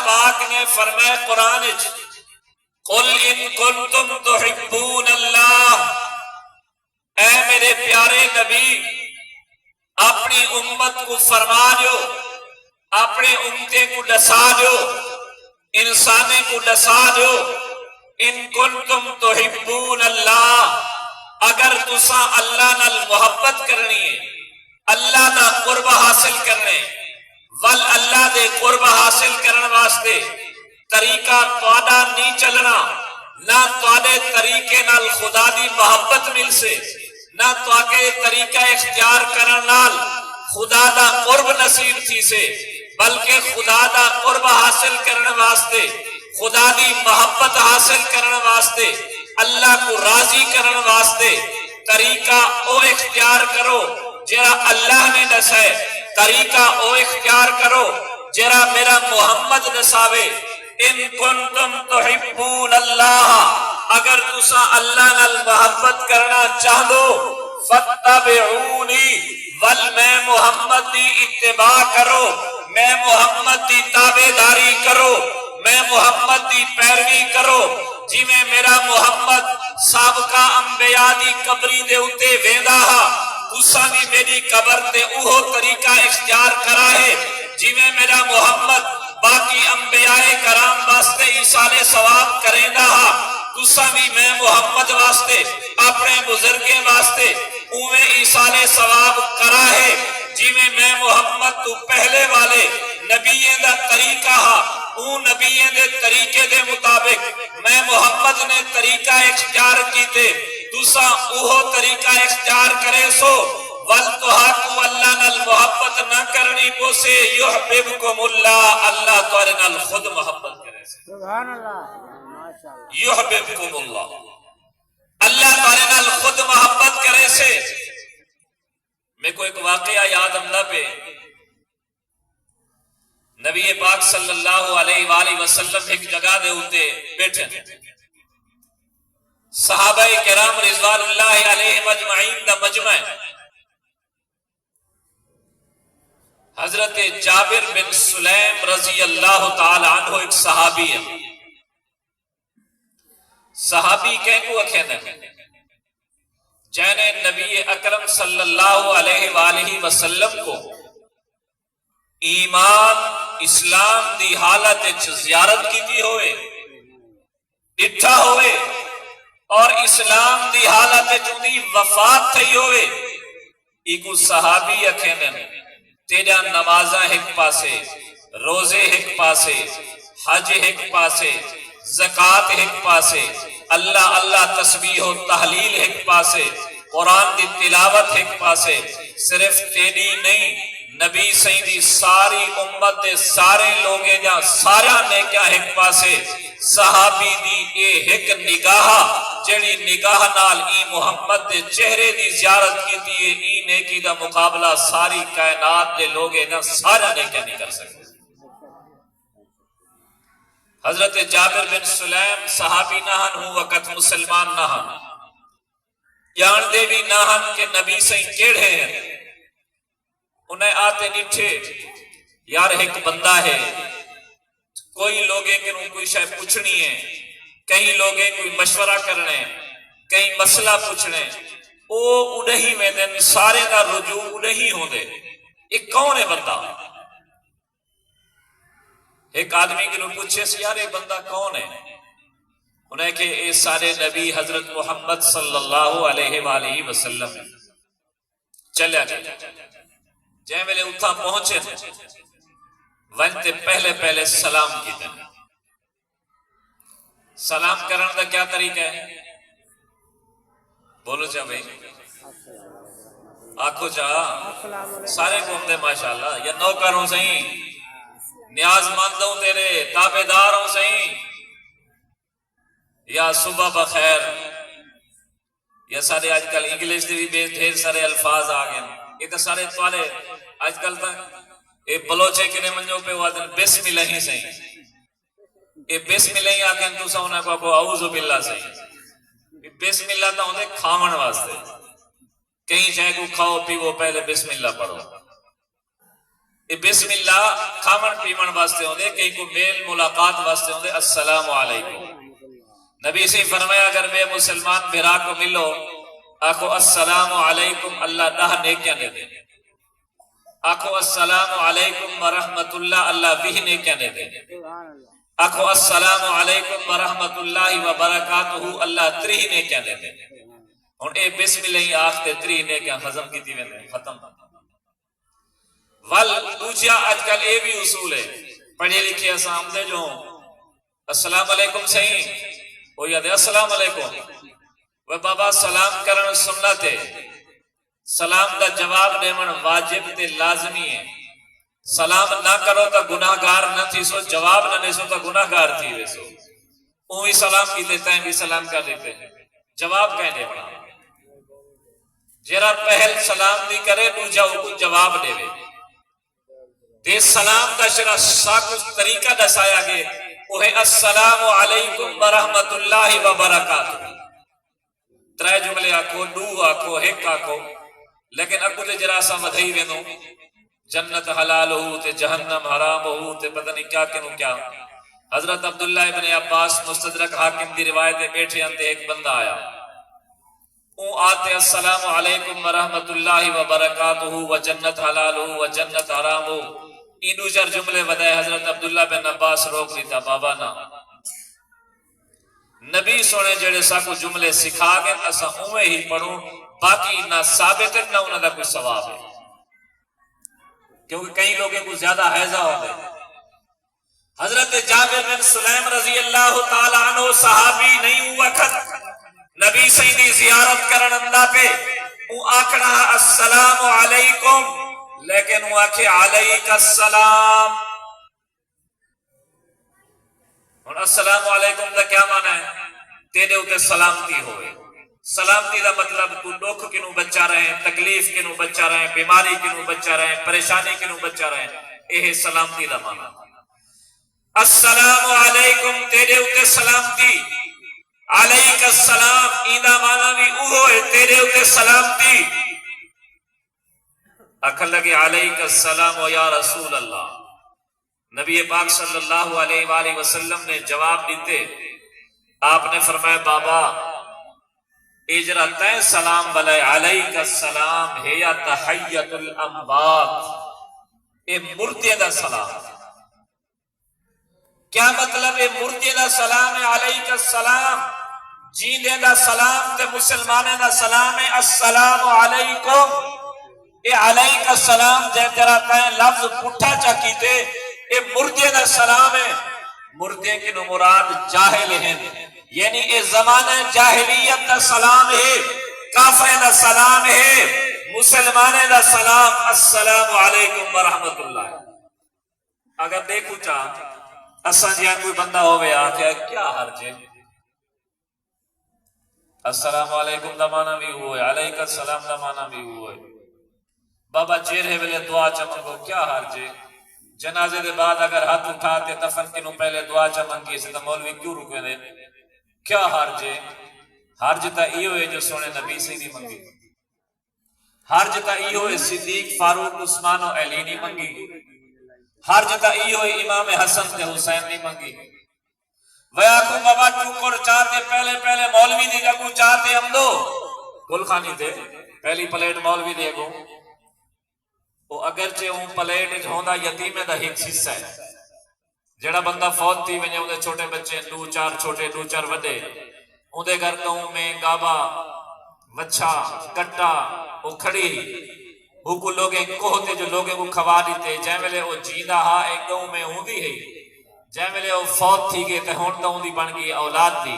پاک نے فرمایا قرآن وچ قل ان کنتم تحبون اللہ، اے میرے پیارے نبی اپنی امت کو فرما دو، اپنے امتے کو ڈسا دو، انسانے کو ڈسا دو، ان کنتم تحبون اللہ، اگر تسا اللہ نال محبت کرنی ہے، اللہ دا قرب حاصل کرنے، ول اللہ دے قرب حاصل کرنے واسطے طریقہ تواڈا نہیں چلنا، نہ تواڈے طریقے نال خدا دی محبت مل سے، نہ تواڈے طریقہ اختیار کرن نال خدا دا قرب نصیب تھی سے، بلکہ خدا دا قرب حاصل کرنے واسطے، خدا دی محبت حاصل کرنے واسطے، اللہ کو راضی کرنے واسطے طریقہ او اختیار کرو جرا اللہ نے دسائے، طریقہ او اختیار کرو جرا میرا محمد دساوے۔ ان کنتم تحبون اللہ، اگر تسا اللہ نال محبت کرنا چاہدو فاتبعونی، ول میں محمد دی اتباع کرو، میں محمد دی تابعداری کرو، میں محمد دی پیروی کرو، جی میں میرا محمد سابقہ انبیاء دی قبری دے اتے ویندا ہا، تسا بھی میری قبر تے اوہو طریقہ اختیار کرا ہے، جی میں میرا محمد باقی انبیاء کرام واسطے ایصال ثواب کریں دا ہا، تسا بھی میں محمد واسطے اپنے بزرگیں واسطے اوے ایصال ثواب کرا ہے، جی میں محمد تو پہلے والے نبیوں دا طریقہ ہا، اون نبیوں دے طریقے دے مطابق میں محمد نے طریقہ اختیار کیتے، تسا اوہو طریقہ اختیار کرے سو، وَلْتُحَاكُوا اللہ نال محبت نہ کرنی کو سے یحببکم اللہ، اللہ تورے نال خود محبت کرے سے، سبحان اللہ، یحببکم اللہ، اللہ تورے نال خود محبت کرے سے۔ میں کو ایک واقعہ یاد آمدا پہ، نبی پاک صلی اللہ علیہ وآلہ وسلم ایک جگہ دے ہوتے بیٹھے، صحابہ کرام رضوان اللہ علیہ مجمعین دا مجمع، حضرت جابر بن سلیم رضی اللہ تعالی عنہ ایک صحابی ہے، صحابی کہیں کو اکھینے جینے نبی اکرم صلی اللہ علیہ وآلہ وسلم کو ایمان اسلام دی حالت زیارت کی دی ہوئے، ڈٹھا ہوئے، اور اسلام دی حالت دی وفات تھی ہوئے، ایکو صحابی اکھینے تیرا نمازہ ایک پاسے، روزے ایک پاسے، حج ایک پاسے، زکاة ایک پاسے، اللہ اللہ تسبیح و تحلیل ایک پاسے، قرآن دی تلاوت ایک پاسے، صرف تیری نہیں نبی سیدی ساری امت دے سارے لوگے جا سارا نے کیا ایک پاسے، صحابی دی اے ایک نگاہ جڑی نگاہ نال ای محمد دے چہرے دی زیارت کی دیئے، ای نیکی دا مقابلہ ساری کائنات دے لوگے جا سارا نے کیا نہیں کر سکتے۔ حضرت جابر بن سلیم صحابی نہن ہوں وقت مسلمان نہن، جان دے بھی نہن کہ نبی سے کیڑے ہیں، انہیں آتے نٹھے یار ایک بندہ ہے، کوئی لوگیں کہ کوئی شاید پوچھنی ہے، کئی لوگیں کوئی مشورہ کرنے، کئی مسئلہ پوچھنے، او اڑہی میں دن سارے دا رجوع اڑہی ہوں دے، ایک کون ہے بندہ؟ ایک آدمی کے لوگ پوچھے سے یار یہ بندہ کون ہے؟ انہیں کہ اے سارے نبی حضرت محمد صلی اللہ علیہ وآلہ وسلم چلے جائے جائے میں لے اتھا پہنچے تھے، ونتے پہلے پہلے سلام کی دن، سلام کرنے دا کیا طریقہ ہے؟ بولو چاہ بھئی، آنکھو چاہ سارے گھومتے ماشاءاللہ، یا نوکر ہوں صحیح، نیاز مند ہوں تیرے، تابعدار ہوں صحیح، یا صبح بخیر، یا سارے آج کل انگلیش دے بھی ڈھیر سارے الفاظ آگئے، یہ تو سارے توالے آج کل تک یہ بلوچے کنے منجو پہ وادن بسم اللہ ہی صحیح، یہ بسم اللہ ہی آگئے تو سا انہیں کو اعوذ باللہ صحیح، بسم اللہ تا ہوندے کھاون واسطے، کہیں چاہے کو کھاؤ پی وہ پہلے بسم اللہ پڑھو، یہ بسم اللہ کھاون پیمن واسطے ہوندے، کہیں کو میل ملاقات واسطے ہوندے۔ السلام علیکم، نبی سے فرمایا اگر میں مسلمان بھرا کو ملو آخو السلام علیکم، اللہ 10 نیکیاں دے دے۔ آخو السلام علیکم ورحمت اللہ، اللہ 20 نیکیاں دے دے۔ سبحان اللہ. آخو السلام علیکم ورحمت اللہ وبرکاتہ، اللہ 30 نیکیاں دے دے۔ ہن اے بسم اللہ آختے 30 نیکیاں ختم کیتی ویندے، ختم۔ ول دوجا اج کل اے بھی اصول ہے، پڑھے لکھے اسام دے جو السلام علیکم صحیح وہ یاد ہے السلام علیکم، وہ بابا سلام کرن سنت ہے، سلام دا جواب دیون واجب تے لازمی ہے۔ سلام نہ کرو تو گناہگار نہ تھی سو، جواب نہ دے سو تو گناہگار تھی ویسو۔ اوہی سلام کی دیتا ہے بھی سلام کر دیتے ہیں، جواب کہیں دے بنا جرا پہل سلام نہیں کرے دوجا کو جواب دے وے تے سلام دا شرع ساکس طریقہ دسایا گئے وہ ہے السلام علیکم ورحمت اللہ وبرکاتہ۔ ترائے جملے آکھو، دو آکھو، ایک آکھو، لیکن اکو تے جرا سا مدھائی وینو جنت حلال ہو تے جہنم حرام ہو تے پتہ نہیں کیا کنو کیا۔ حضرت عبداللہ ابن عباس مستدرک حاکم دی روایت بیٹھے انتے ایک بندہ آیا، اون آتے السلام علیکم ورحمت اللہ وبرکاتہ و جنت حلال ہو و جنت حرام ہو، این دو چار جملے بدائے حضرت عبداللہ بن عباس روک دیتا، بابا نا نبی سونے جڑے سا کو جملے سکھا گئے اسا اوے ہی پڑھوں، باقی نہ ثابت ہے نہ انہوں دا کوئی ثواب ہے، کیونکہ کئی لوگوں کو زیادہ حیضہ ہو گئے۔ حضرت جابر بن سلیم رضی اللہ تعالی عنہ صحابی نہیں ہوا وقت نبی سیدی زیارت کرن اندہ پہ وہ آکڑا السلام علیکم، لیکن وہ آکھے علیک السلام۔ اور السلام علیکم دا کیا معنی ہے؟ تیرے ہوتے سلامتی ہوئے۔ سلامتی دا مطلب تو دکھ کنوں بچا رہے، تکلیف کنوں بچا رہے، بیماری کنوں بچا رہے، پریشانی کنوں بچا رہے، یہ سلامتی دا معنی۔ السلام علیکم تیرے ہوتے سلامتی، علیک السلام ایدہ معنی بھی اوہے تیرے ہوتے سلامتی۔ اکھل لگے علیک السلام و یا رسول اللہ، نبی پاک صلی اللہ علیہ وآلہ وسلم نے جواب دیتے، آپ نے فرمایا بابا اجرت سلام بلائے علیک السلام ہے یا تحیت الاموات، اے مردے دا سلام۔ کیا مطلب اے مردے دا سلام ہے علیک السلام؟ جیندے دا سلام تے مسلمانے دا سلام ہے السلام علیکم۔ اے علیک السلام جے جراتا ہے لفظ پٹھا چاکی تے اے مردے دا سلام ہے۔ مردے کی مراد جاہل ہیں، یعنی اے زمانہ جاہلیت دا سلام ہے، کافر دا سلام ہے، مسلمانے دا سلام السلام علیکم ورحمت اللہ۔ اگر دیکھو چاہ اساں جہاں کوئی بندہ ہوئے آکھے کیا حرج ہے، السلام علیکم دا معنی بھی ہوئے، علیک السلام دا معنی بھی ہوئے، بابا چہرے ویلے دعا چمنگو کیا حرج ہے، جنازے دے بعد اگر ہاتھ اٹھاتے دفن کنوں پہلے دعا چمنگی سے تو مولوی کیوں رکے دے، کیا حرج ہے؟ حرج تا ای ہوئے جو سونے نبی سے نہیں منگی، حرج تا ای ہوئے صدیق فاروق عثمان و علی نہیں منگی، حرج تا ای ہوئے امام حسن تے حسین نہیں منگی۔ ویا کو بابا ٹوکر چاہتے پہلے مولوی دی جگو چاہتے ہم دو گل خانی دے پہلی پلیٹ مولوی دے گو، وہ اگرچہ اون پلیٹ ہوندہ یتیمے دا ایک حصہ ہے، جڑا بندہ فوت تھی ونجے اندے چھوٹے بچے دو چار چھوٹے دو چار وڈے، اندے گھر گاؤں میں گابا وچھا کٹا وہ کھڑی وہ کو لوگیں کوہتے جو لوگیں کو کھوا دیتے، جائیں ملے وہ جیندہ ہاں ایک گاؤں میں ہوندی ہے، جائیں ملے وہ فوت تھی گئے تے ہون دا ہوندی بن گئی اولاد دی،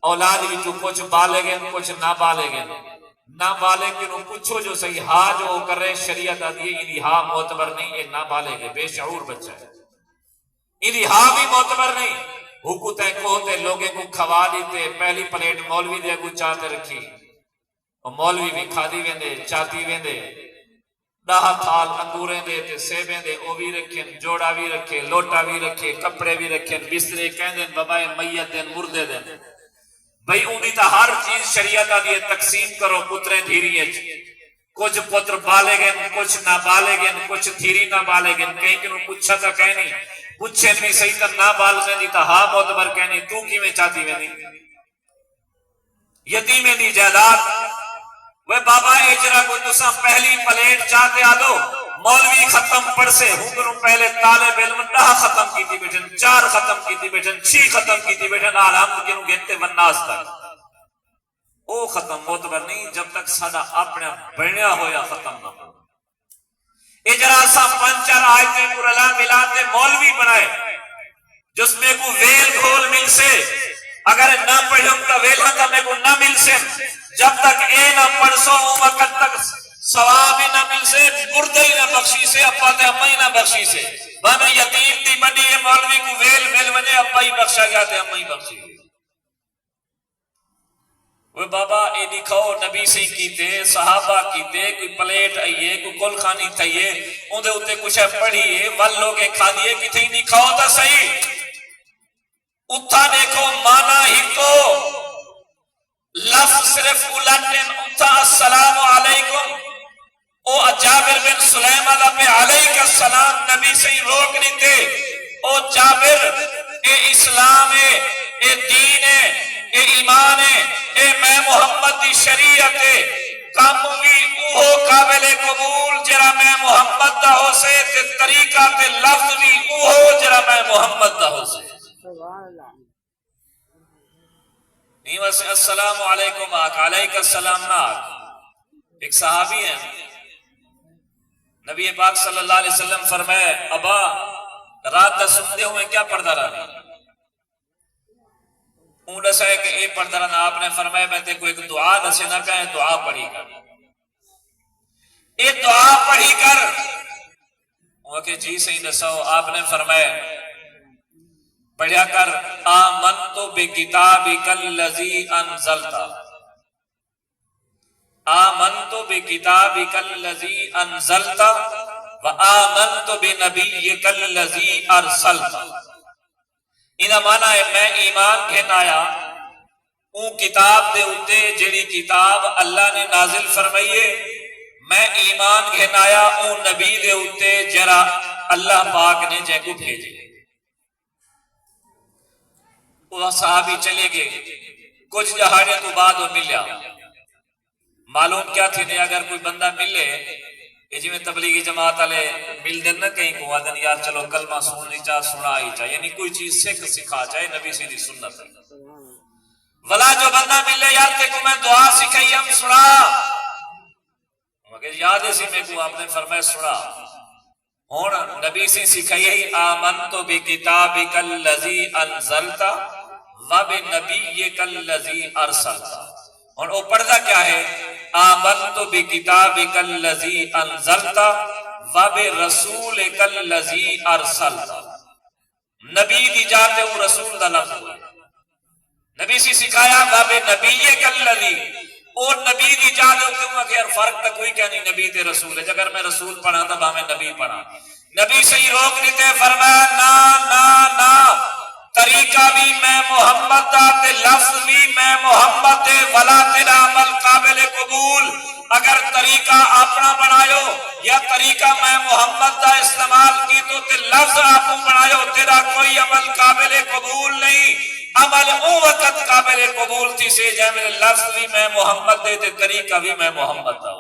اولاد بھی جو کچھ بالے گئے کچھ نہ بالے گئے، نہ بالے گئے نو پوچھو جو صحیح ہاں جو کرے شریعت آدھی ہے انہی ہاں معتبر نہیں، یہ نہ بالے گئے بے شعور بچہ ہے، انہی ہاں بھی معتبر نہیں، حکوتیں کوہتے لوگیں کو کھوا دیتے، پہلی پلیٹ مولوی دے کو چاہتے رکھی، اور مولوی بھی کھادی ویندے چاہتی ویندے، ڈاہا تھال انگوریں دے تے سیبیں دے او بھی رکھیں، جوڑا بھی رکھیں، لوٹا بھی رکھیں، کپڑے بھی رکھیں، بسترے کہیں دیں، بابائے میت دیں، مردے دیں، بھئی اونی تا ہر چیز شریعت آدھی تقسیم کرو پتریں دھیری ہے، کچھ پتر بالے گئے کچھ نہ بالے گئے کچھ تھیری نہ بالے گئے کہیں کنوں پوچھا تھا کہنی پوچھے نہیں صحیح تھا نہ بال گئے تھا ہاں معتبر کہنی تو کی میں چاہتی میں نہیں یتیمیں دی جائیداد وہ بابا اجرا کو تسا پہلی پلیٹ چاہتے آدو مولوی ختم پڑھ سے ہوں پہلے طالب علم 10 ختم کی تھی بیٹھن 4 ختم کی تھی بیٹھن 6 ختم کی تھی بیٹھن آرام کنوں گھنٹے ونناس تک او ختم معتبر نہیں جب تک سادہ اپنے بڑھیا ہویا ختم نہ ہو اجرا سا 5 آیتیں قرآن ملاتے مولوی بنائے جس میں کو ویل گھول مل سے اگر نہ پڑھوں کا ویلہ کا میں کو نہ مل سے جب تک اے نہ پڑھسو وقت تک ثواب نہ مل سے مردی نہ بخشی سے اپا تے امی نہ بخشی سے میں یتیم دی بڑی ہے مولوی کو ویل ونے اپا ہی بخشا گیا تے امی بخشی وہ بابا اے دکھاؤ نبی سے کیتے صحابہ کیتے کوئی پلیٹ آئیے کوئی کل خانی تھائیے ان دے اتے کچھ پڑھیے ول لوگے کھا دیے کتنی دکھاؤ تا صحیح اتھا دیکھو مانا ہی تو لفظ صرف الٹن اتھا السلام علیکم او جابر بن سلیمان پہ علیہ السلام نبی سے روک نہیں تھے او جابر اے اسلام ہے اے دین ہے اے ایمان ہے اے میں محمد دی شریعت ہے کام بھی اوہو قابل قبول جرا میں محمد دا ہو سے تے طریقہ تے لفظ بھی اوہو جرا میں محمد دا ہو سے نہیں ویسے السلام علیکم آقا علیہ السلام نہ آقا ایک صحابی ہیں نبی پاک صلی اللہ علیہ وسلم فرمائے ابا رات دا سنتے ہوئے کیا پردہ رہا اون دسا ہے کہ اے پردہ رہا آپ نے فرمایا میں تے کوئی ایک دعا دسے نہ کہیں دعا پڑھی کر اے دعا پڑھی کر وہ کہ جی صحیح دساؤ آپ نے فرمایا پڑھیا کر آمنت بکتابک الذی انزلت آمنت بکتابک الذی انزلت وآمنت بنبیک الذی ارسلت انہا مانا ہے میں ایمان گھن آیا اون کتاب دے اتے جڑی کتاب اللہ نے نازل فرمائیے میں ایمان گھن آیا اون نبی دے اتے جرا اللہ پاک نے جے کو بھیجے وہ صحابی چلے گئے کچھ جہاڑے تو بعد وہ ملیا معلوم کیا تھی نہیں اگر کوئی بندہ ملے یہ جی میں تبلیغی جماعت والے مل دن نہ کہیں کو آدن یار چلو کلمہ سننی چاہ سنا ہی چاہ یعنی کوئی چیز سکھا چاہے نبی سے دی سنت ہے ولا جو بندہ ملے یار تے کو میں دعا سکھائی ہم سنا مگر یاد ہے سی میں کو آپ نے فرمائے سنا ہون نبی سے سکھائی آمنتو بکتابک الذی انزلت وبنبیک الذی ارسلت اور وہ پڑھتا کیا ہے آمنت بکتابک الذی انزلت وبرسولک الذی ارسلت نبی دی جاتے وہ رسول دا لفظ ہوئے نبی سے سکھایا وبنبیک الذی اور نبی دی جاتے ہوں کہ فرق تک کوئی کیا نہیں نبی تے رسول ہے اگر میں رسول پڑھا تھا با میں نبی پڑھا نبی سے ہی روک دیتے فرمایا نا طریقہ بھی میں محمد دا تے لفظ بھی میں محمد دے ولا تیرا عمل قابل قبول اگر طریقہ اپنا بنایو یا طریقہ میں محمد دا استعمال کی تو تے لفظ آپ بنایو تیرا کوئی عمل قابل قبول نہیں عمل او وقت قابل قبول تھی سے جائے میرے لفظ بھی میں محمد دے تے طریقہ بھی میں محمد دا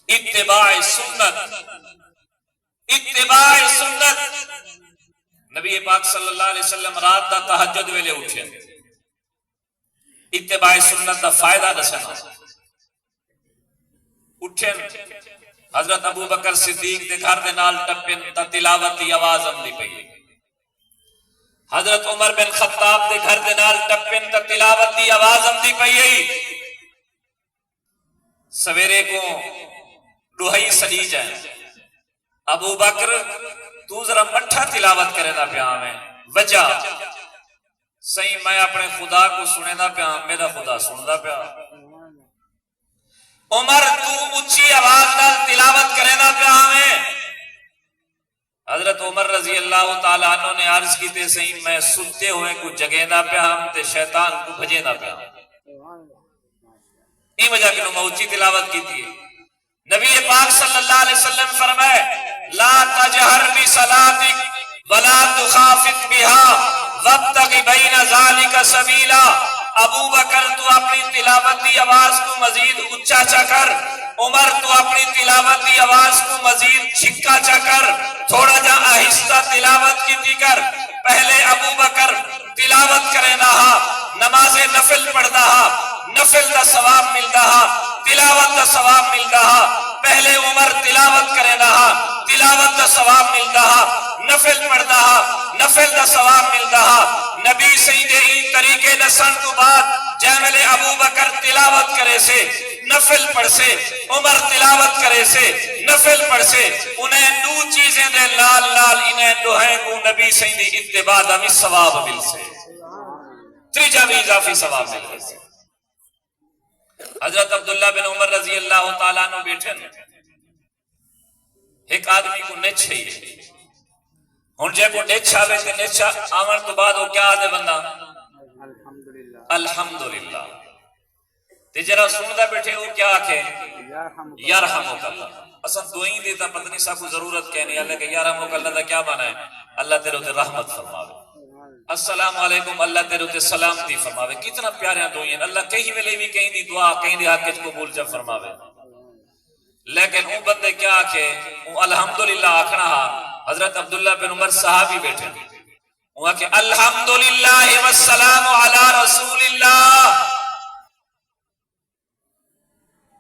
اتباع سنت نبی پاک صلی اللہ علیہ وسلم رات دا تہجد ویلے اٹھے اتباع سنت دا فائدہ دسنا اٹھے حضرت ابو بکر صدیق دے گھر دے نال ٹپن دا تلاوت دی آواز آمدی پئی حضرت عمر بن خطاب دے گھر دے نال ٹپن دا تلاوت دی آواز آمدی پئی سویرے کو ڈوہی سڑی جائے ابو بکر تو ذرا مٹھا تلاوت کرے نہ پیا میں وجہ صحیح میں اپنے خدا کو سنے نہ پیا میرا خدا سندا پیا عمر تو اونچی آواز نال تلاوت کرے نہ پیا میں حضرت عمر رضی اللہ تعالی عنہ نے عرض کی تے صحیح میں سنتے ہوئے کو جگے نہ پیا ہم تے شیطان کو بھجے نہ پیا یہ وجہ کہ اونچی تلاوت کی تھی. نبی پاک صلی اللہ علیہ وسلم فرمائے لا تجہر بصلاتک ولا تخافت بها وابتغ بین ذلک سبیلا. ابو بکر تو اپنی تلاوت کی آواز کو مزید اونچا چا کر، عمر تو اپنی تلاوت کی آواز کو مزید چھکا چا کر، تھوڑا جا آہستہ تلاوت کی تھی کر. پہلے ابو بکر تلاوت کرے نہ نماز نفل پڑھدا نفل دا ثواب ملدا تلاوت دا ثواب ملدا. پہلے عمر تلاوت کرے نہ تلاوت دا ثواب ملدا نفل پڑھدا نفل دا ثواب ملدا. نبی سید این طریقے دسن تو بعد جیملے ابو بکر تلاوت کرے سے نفل پڑھ سے، عمر تلاوت کرے سے نفل پڑھ سے، انہیں دو چیزیں دے لال لال انہیں دوہیں کو نبی سید اتباع دا بھی ثواب مل سے، تریجہ بھی اضافی ثواب مل سے. حضرت عبداللہ بن عمر رضی اللہ تعالیٰ عنہ بیٹھے ایک آدمی کو نچ ہے ہن جے کو نچ آوے تے نچ آون تو بعد وہ کیا آدھے بندہ الحمدللہ. تے جرا سندا بیٹھے وہ کیا آکھے یرحمک اللہ. اصلا دعائیں دیتا پتہ نہیں سب کو ضرورت کہنی اللہ کہ یرحمک اللہ دا کیا معنی ہے؟ اللہ تیرے تے رحمت فرماوے. السلام علیکم اللہ تیرے تے سلامتی فرماوے. کتنا پیارے دعائیں ہیں. اللہ کہیں ویلے بھی کہیں دی دعا کہیں دی حق وچ قبول جا فرماوے. لیکن وہ بندے کیا آکھے وہ الحمدللہ آکھنا. حضرت عبداللہ بن عمر صحابی بیٹھے وہ کہ الحمدللہ والسلام علی رسول اللہ.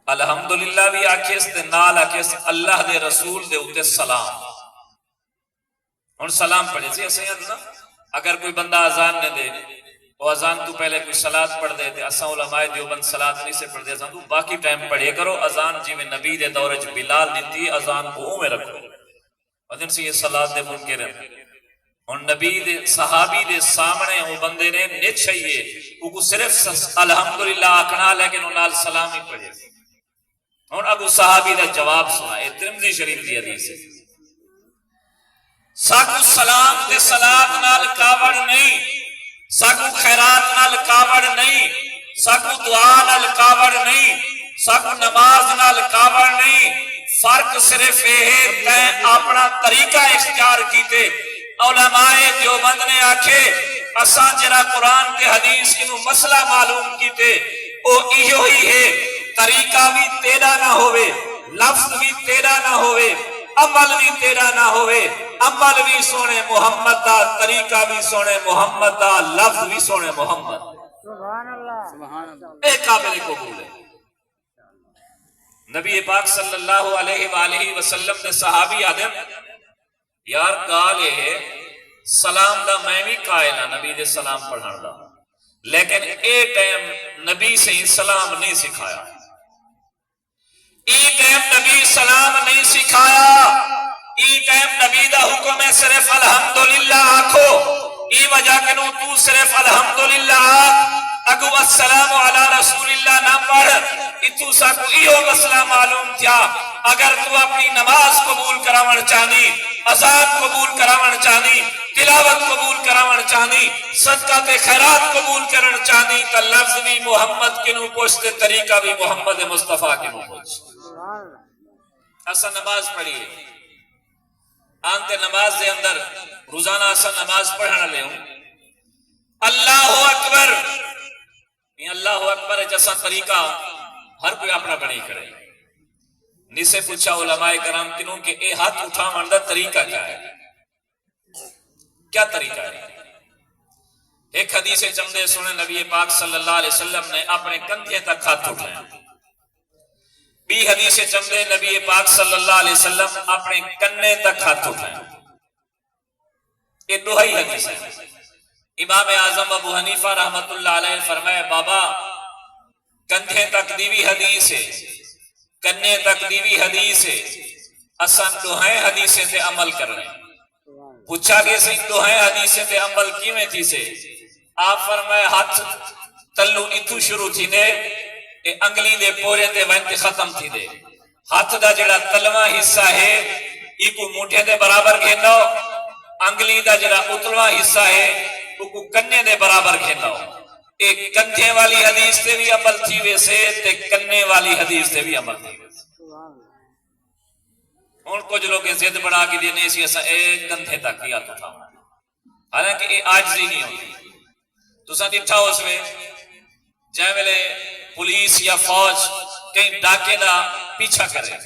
الحمدللہ بھی آکھے اس تے نال آکھے اس اللہ دے رسول دے اتے سلام. ہن سلام پڑھے سی اسے نا اگر کوئی بندہ اذان نہ دے وہ اذان تو پہلے کوئی صلات پڑھ دے تے اساں علماء دیوبند صلات نہیں سے پڑھ دے اساں تو باقی ٹائم پڑھے کرو. اذان جی میں نبی دے دور وچ بلال دتی اذان کو اوویں رکھو ودن سی یہ صلات دے منکر ہیں. ہن نبی دے صحابی دے سامنے وہ بندے نے نچ چاہیے وہ کو صرف الحمدللہ آکھنا لیکن وہ نال سلام ہی پڑھے. ہن ابو صحابی دا جواب سنا ہے ترمذی شریف دی حدیث ہے. ساکو سلام تے صلات نال کاوڑ نہیں، ساکو خیرات نال کاوڑ نہیں، ساکو دعا نال کاوڑ نہیں، ساکو نماز نال کاوڑ نہیں. فرق صرف یہ تے اپنا طریقہ اختیار کیتے. علماء دیوبند نے آکھے اساں جرا قرآن تے حدیث کی مسئلہ معلوم کیتے او ایہو ہی ہے طریقہ بھی تیرا نہ ہوئے، لفظ بھی تیرا نہ ہوئے، عمل بھی تیرا نہ ہوئے. عمل بھی سونے محمد دا، طریقہ بھی سونے محمد دا، لفظ بھی سونے محمد. سبحان اللہ. ایک قابل قبول ہے. نبی پاک صلی اللہ علیہ وآلہ وسلم دے صحابی آدم یار کالے سلام دا میں بھی قائل ہاں نبی دے سلام پڑھن دا، لیکن اے ٹائم نبی سے سلام نہیں سکھایا. ای ٹائم نبی سلام نہیں سکھایا. ای ٹائم نبی دا حکم ہے صرف الحمدللہ آکھو. ای وجہ کنو تو صرف الحمدللہ آکھ اگو السلام علی رسول اللہ نہ پڑھ. اتو سا کو ایہو مسئلہ معلوم تھیا. اگر تو اپنی نماز قبول کراون چاہنی، اذان قبول کراون چاہنی، تلاوت قبول کراون چاہنی، صدقہ تے خیرات قبول کرن چاہنی تو لفظ بھی محمد کنو پوچھتے طریقہ بھی محمد مصطفیٰ کنو پوچھ. اسا نماز پڑھیے آنتے نماز دے اندر روزانہ اسا نماز پڑھنا لے ہوں اللہ اکبر. یہ اللہ اکبر جیسا طریقہ ہر کوئی اپنا بنی کرے. نسے پوچھا علماء کرام کنوں کہ اے ہاتھ اٹھا مندہ طریقہ کیا ہے؟ کیا طریقہ ہے؟ ایک حدیث چندے سنے نبی پاک صلی اللہ علیہ وسلم نے اپنے کندھے تک ہاتھ اٹھایا. بھی حدیث چندے نبی پاک صلی اللہ علیہ وسلم اپنے کنے تک ہاتھ اٹھایا. یہ دوہائی حدیث ہے. امام اعظم ابو حنیفہ رحمت اللہ علیہ فرمائے بابا کندھے تک دیوی حدیث ہے، کنے تک دیوی حدیث ہے، اساں دوہیں حدیثیں تے عمل کر رہے ہیں. پوچھا گئے سے دوہیں حدیثیں تے عمل کیویں تھی سے؟ آپ فرمائے ہاتھ تلو اتھو شروع تھی دے اے انگلی دے پورے تے وینتے ختم تھی دے. ہاتھ دا جڑا تلواں حصہ ہے ایکو موٹھے دے برابر گھیندا ہو، انگلی دا جڑا اتلواں حصہ ہے وہ کنے دے برابر گھیندا ہو. ایک کندھے والی حدیث سے بھی عمل تھی ویسے تے کنے والی حدیث سے بھی عمل تھی ویسے ہوں کچھ لوگ ضد بنا کے دینے سی اسا ایک کندھے تک ہی ہاتھ اٹھاؤ حالانکہ یہ عاجزی نہیں ہوتی تساں ڈٹھا اس میں جے ویلے پولیس یا فوج کہیں ڈاکے دا پیچھا کرے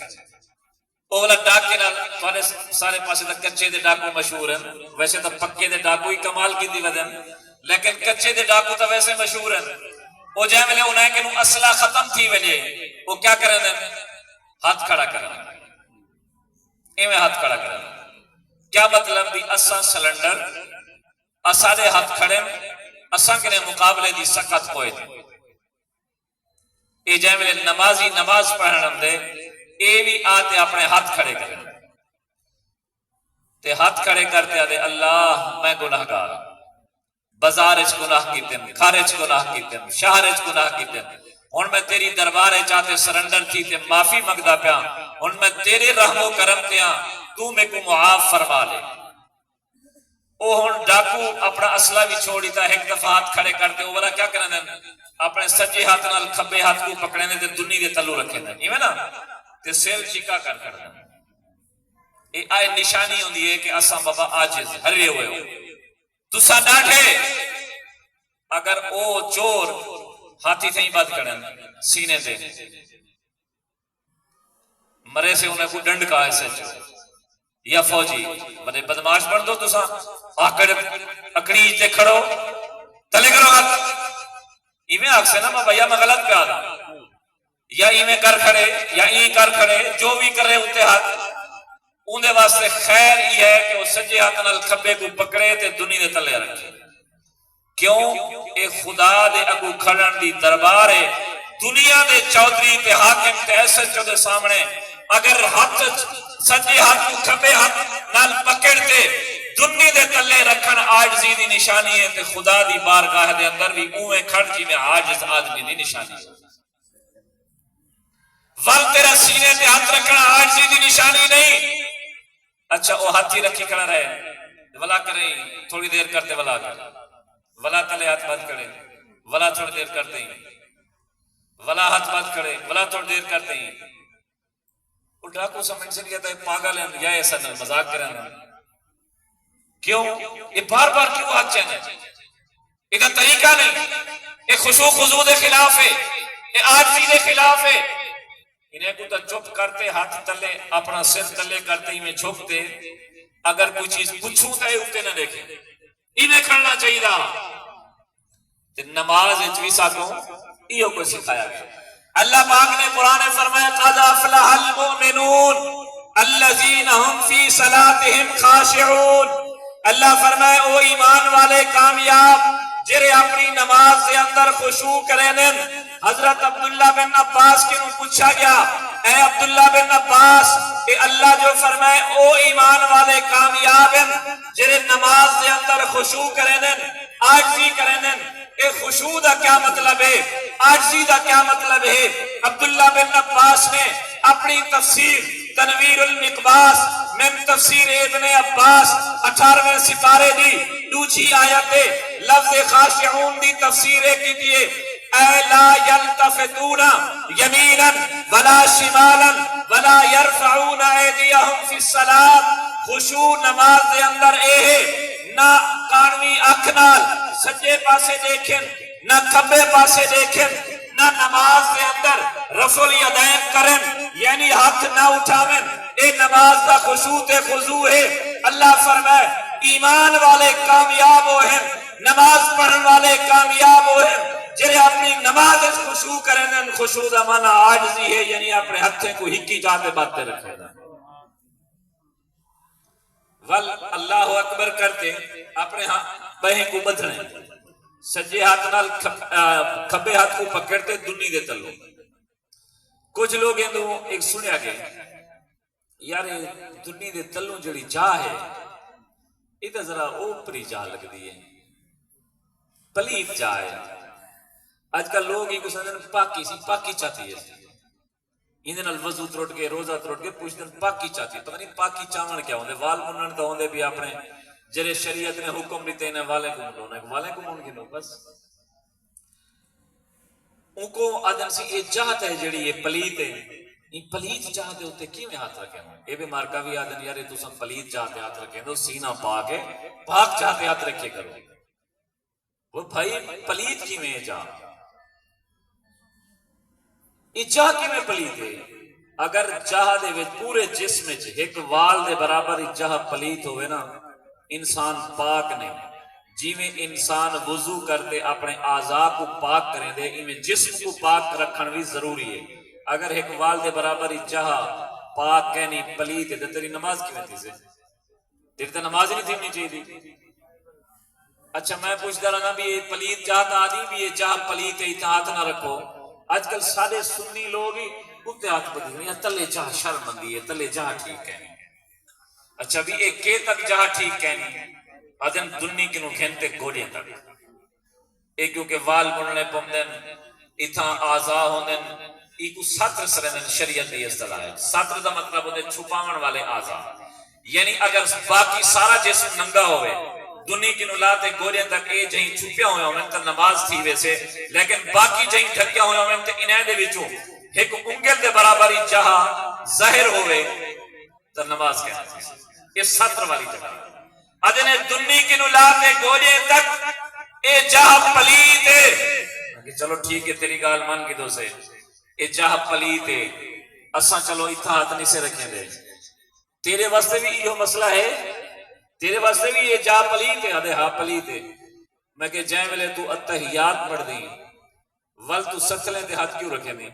وہ والا ڈاکے نال تھوڑے سارے پاسے تک کچے دے ڈاکو مشہور ہیں ویسے تو پکے دے ڈاکو ہی کمال کی دی ودن لیکن کچے دے ڈاکو تو ویسے مشہور ہیں وہ جے ویلے انہیں کہ اسلحہ ختم تھی وجے وہ کیا کریں ہاتھ کھڑا کریں ایویں ہاتھ کھڑا کریں کیا مطلب بھی اساں سلنڈر اساں دے ہاتھ کھڑے اساں کے مقابلے دی سخت ہوئے اے جے ویلے نمازی نماز پڑھن دے اے بھی آتے اپنے ہاتھ کھڑے کریں تے ہاتھ کھڑے کرتے آدھے اللہ میں گناہگار بازار اچ گناہ کیتے گھر اچ گناہ کیتے شہر اچ گناہ کیتے ہن میں تیری دربار چاہتے سرنڈر تھی تے معافی منگدا پیا ہن میں تیرے رحم و کرم تے ہاں تو میں کو معاف فرما لے او ہن ڈاکو اپنا اسلحہ بھی چھوڑی تا ایک دفعہ ہاتھ کھڑے کرتے وہ والا کیا کرنے اپنے سجے ہاتھ نال کھبے ہاتھ کو پکڑنے تے دنی دے تلو رکھے ایویں نا تے سیل چیکا کر دیں یہ آئے نشانی ہوندی ہے کہ اساں بابا عاجز ہرے ہوئے ہو تسا ڈاٹھے اگر او چور ہاتھی تھیں بات کریں سینے دے مرے سے انہیں کو ڈنڈ کا ایسے چور یا فوجی بڑے بدماش بن دو تسا اکڑی تے کھڑو تلے کرو ہاتھ ایویں آگ سے نا بھیا میں غلط پہ آدھا یا ایویں کر کھڑے یا این کر کھڑے جو بھی کرے ہوتے ہاتھ اندھے واسطے خیر ہی ہے کہ وہ سجے ہاتھ نال کھبے کو پکڑے تے دنی دے تلے رکھے کیوں اے خدا دے اگو کھڑن دی دربار ہے دنیا دے چودھری تے حاکم تے ایسے جو دے سامنے اگر ہاتھ سجے ہاتھ کو کھبے ہاتھ نال پکڑتے دنی دے تلے رکھن عاجزی دی نشانی ہے تے خدا دی بارگاہ دے اندر بھی اویں کھڑ جی میں عاجز آدمی دی نشانی ہے ول تیرا سینے تے ہاتھ رکھنا عاجزی دی نشانی نہیں اچھا وہ ہاتھی رکھی کھڑا رہے ولا کرے تھوڑی دیر کرتے ولا کر ولا تلے ہاتھ بند کرے ولا تھوڑی دیر کرتے ہی ولا ہاتھ بند کرے ولا تھوڑی دیر کرتے ہی وہ ڈاکو سمجھ سے نہیں آتا ہے پاگل ہے یا ایسا نہ مذاق کریں کیوں یہ بار بار کیوں ہاتھ چاہنے ایک طریقہ نہیں ایک خشوع خضوع دے خلاف ہے یہ عاجزی دے خلاف ہے انہیں کو تو چپ کرتے ہاتھ تلے اپنا سر تلے کرتے ہی میں جھکتے اگر کوئی چیز پوچھوں تو اٹھتے نہ دیکھیں انہیں کھڑنا چاہیے تھا نماز اچویسا کو یہ کو سکھایا گیا اللہ پاک نے قرآن فرمایا قد افلح المؤمنون الذین هم فی صلاتهم خاشعون اللہ فرمائے او ایمان والے کامیاب جرے اپنی نماز سے اندر خشوع کریں حضرت عبداللہ بن عباس کے نو پوچھا گیا اے عبداللہ بن عباس کہ اللہ جو فرمائے او ایمان والے کامیاب ہیں جرے نماز سے اندر خشوع کریں عاجزی کریں اے خشوع دا کیا مطلب ہے عاجزی دا کیا مطلب ہے عبداللہ بن عباس نے اپنی تفسیر تنویر المقباس من تفسیر ابن عباس 18ویں سپارے دی دوسری آیت لفظ خاشعون دی تفسیر کی دیئے اے لا یلتفتون یمینا ولا شمالا ولا یرفعون ایدیہم فی الصلاة خشوع نماز دے اندر اے ہے نہ کانوی اکھنال سجے پاسے دیکھیں نہ کھبے پاسے دیکھیں نہ نماز دے اندر رفع الیدین کریں یعنی ہاتھ نہ اٹھاویں اے نماز دا خشوع تے خضوع ہے اللہ فرمائے ایمان والے کامیاب ہوئے نماز پڑھن والے کامیاب ہوئے جنہیں اپنی نماز خشوع کریں خشوع دا معنی عاجزی ہے یعنی اپنے ہتھیں کو ہکی جاتے باتیں رکھے گا ول اللہ اکبر کرتے اپنے بہیں کو بدھنے سجے ہاتھ نال کھبے ہاتھ کو پکڑتے دنی دے تلو کچھ لوگ ہیں تو ایک سنیا گئے یار دنی دے تلو جڑی جا ہے یہ تو ذرا اوپری جا لگ دی ہے پلیت جا ہے آج کل لوگ ہی کو سمجھن پاکی سی پاکی چاہتی ہے اندھے نال وضو تروٹ کے روزہ تروٹ کے پوچھتے ہیں پاکی چاہتی ہے پتہ نہیں پاکی چاہن کیا ہوندے وال منن تو ہوندے بھی اپنے جرے شریعت نے حکم دیتے ہیں والے کو منو والے کو من کے لو بس ان کو آدم سی یہ جہت ہے جڑی یہ پلیت ہے، یہ پلیت جہت ہے اتنے کیویں ہاتھ رکھے ہوں؟ یہ بھی مارکا بھی آدم یار تو سن پلیت جہت ہاتھ رکھے دو، سینہ پاک ہے، پاک جہت ہاتھ رکھے کرو۔ وہ بھائی پلیت کیویں ہے جہت؟ یہ جہ کیویں پلیت ہے؟ اگر جہ دے وچ پورے جسم وچ ایک وال دے برابر ہی جہ پلیت ہوئے نا، انسان پاک نہیں۔ جیویں انسان وضو کرتے اپنے اعضاء کو پاک کریں دے، ایویں جسم کو پاک رکھن بھی ضروری ہے۔ اگر ایک وال دے برابر ہی جہ پاک کہنی پلیت ہے تو تیری نماز کیویں تھی سے؟ تیری تو نماز نہیں تھی نہیں چاہیے۔ اچھا میں پوچھتا رہا بھی یہ پلیت جہت آدھی بھی یہ جہ پلیت ہے اتنا ہاتھ نہ رکھو۔ آج کل سارے سنی لوگ ہی اتنے ہاتھ بدل رہے ہیں، تلے جہ شرمندی ہے، تلے جہ ٹھیک ہے۔ اچھا بھی ایک کے تک جہ ٹھیک کہنی آدم دنی کنو کھینتے گوڑیاں تک، ایک کیونکہ وال بڑھنے پمدن اتھا آزا ہوندن، ایکو ساتر سرندن شریعت دی اصطلاح ہے۔ ساتر دا مطلب ہوندے چھپاون والے آزا، یعنی اگر باقی سارا جسم ننگا ہوئے دنی کنو لاتے گوڑیاں تک اے جہیں چھپیا ہوئے ہوئے تو نماز تھی ویسے، لیکن باقی جہیں ڈھکیا ہوئے ہوئے تو انہیں دے وچوں ایک انگل دے برابری جہاں ظاہر ہوئے تو نماز کہنا تھی۔ یہ ساتر والی جگہ ادنے دنی کنو لاتے گوڑیاں تک اے جہاں پلیت ہے۔ چلو ٹھیک ہے تیری گال مان کی دو سے اے جہاں پلیت ہے، اساں چلو اتھا ہاتھ نہیں سے رکھیں دے، تیرے واسطے بھی یہ مسئلہ ہے، تیرے واسطے بھی یہ جہاں پلیت ہے؟ آدھے ہاں پلیت ہے۔ میں کہ جائیں ملے تو اتحیات پڑھ دیں ول تو ستلیں دے ہاتھ کیوں رکھیں دیں؟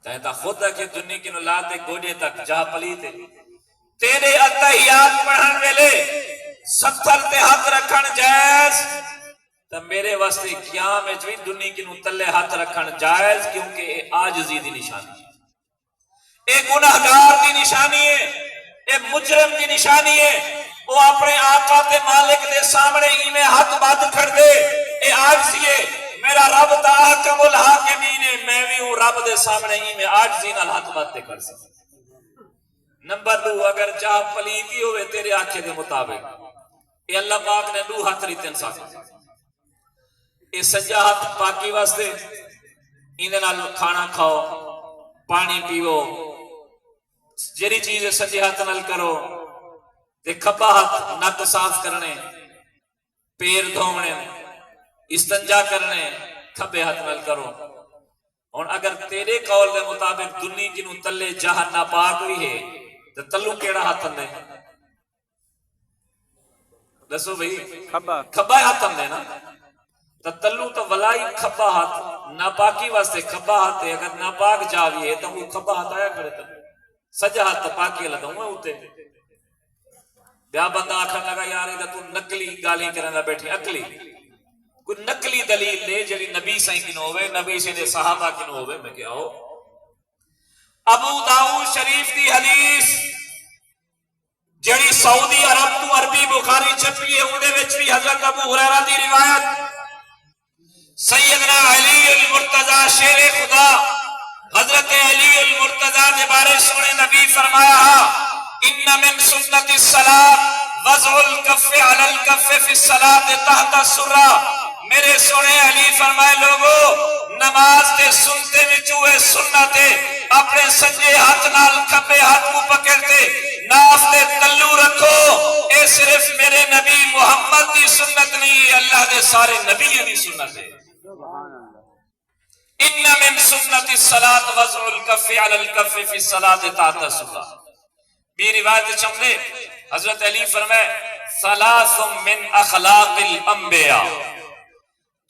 تہتا خود ہے کہ دنی کنو لاتے گوڑیاں تک جہاں پلیت ہے، تیرے اتحیات پڑھن ویلے ستھل تے ہاتھ رکھن جائز تو میرے واسطے قیام میں بھی دنی کنو تلے ہاتھ رکھن جائز، کیونکہ اے عاجزی دی نشانی ہے، اے گناہگار دی نشانی ہے، اے مجرم دی نشانی ہے۔ وہ اپنے آقا تے مالک دے سامنے ہی میں ہاتھ بات کر دے، اے عاجزی ہے۔ میرا رب تا حکم الحاکمین ہے، میں بھی ہوں رب دے سامنے ہی میں عاجزی نال ہاتھ بات کر سکتا۔ نمبر 2 اگر جہاں پلیتی ہوئے تیرے آنکھیں دے مطابق، اے اللہ پاک نے 2 ہاتھ ریتن ساتھ، اے سجا ہاتھ پاکی واسطے، اندھے نال کھانا کھاؤ، پانی پیو، جری چیز سجے ہاتھ نال کرو، تے کھبا ہاتھ نک صاف کرنے، پیر دھونے، استنجا کرنے، کھبے ہاتھ نال کرو۔ اور اگر تیرے قول دے مطابق دنی کنو تلے جہاں ناپاک بھی ہے تو تلو کیڑا ہاتھ اندے؟ دسو بھئی کھبا ہاتھ اندے نا، تو تلو تو ولائی کھبا ہاتھ ناپاکی واسطے کھبا ہاتھ ہے۔ اگر ناپاک جا بھی ہے تو وہ کھبا ہاتھ آیا کرے، تو سجا ہاتھ تو پاکی لگا ہوں ہوتے۔ بیا بندہ آکھن لگا یار یہ تو نکلی گالی کرنا بیٹھی، اکلی کوئی نکلی دلیل دے جڑی نبی سائیں کنو ہوئے، نبی سے دے صحابہ کنو ہوئے۔ میں کیا ہو ابو داؤد شریف دی حدیث جڑی سعودی عرب تو عربی بخاری چھپی ہے، اندے وچ بھی حضرت ابو ہریرہ دی روایت، سیدنا علی المرتضی شیر خدا حضرت علی المرتضی دے بارے سنے نبی فرمایا ان من سنت الصلاۃ وضع الکف علی الکف فی الصلاۃ تحت السرہ۔ میرے سونے علی فرمائے لوگو نماز دے سنتے وچوں اے سنت ہے، اپنے سجے ہاتھ نال کھبے ہاتھ کو پکڑتے ناف دے تلو رکھو۔ اے صرف میرے نبی محمد دی سنت نہیں، اللہ دے سارے نبیوں دی سنت ہے۔ ان من سنت الصلاۃ وضع الکف علی الکف فی الصلاۃ تحت السرہ۔ بھی روایت چمدے حضرت علی فرمائے ثلاث من اخلاق الانبیاء،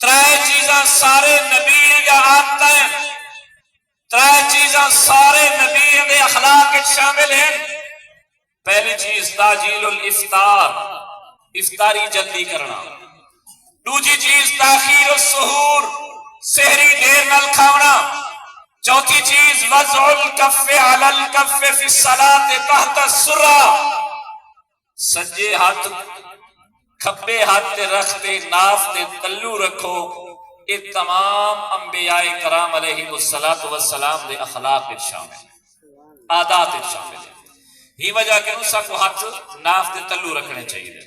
3 چیزاں سارے نبی کا آتا ہے، 3 چیزاں سارے نبی کے اخلاق شامل ہیں۔ پہلی چیز تاجیل الافطار، افطاری جلدی کرنا۔ دوسری چیز تاخیر السحور، سحری دیر نال کھانا۔ چوتھی چیز وضع الکف علی الکف فی الصلاۃ تحت السرہ، سجے ہاتھ کھبے ہاتھ رکھتے ناف تے تلو رکھو۔ یہ تمام انبیاء کرام علیہ السلام دے اخلاق شامل، عادات شامل ہیں۔ ہی وجہ کہ نسا کو ہاتھ ناف تے تلو رکھنے چاہیے۔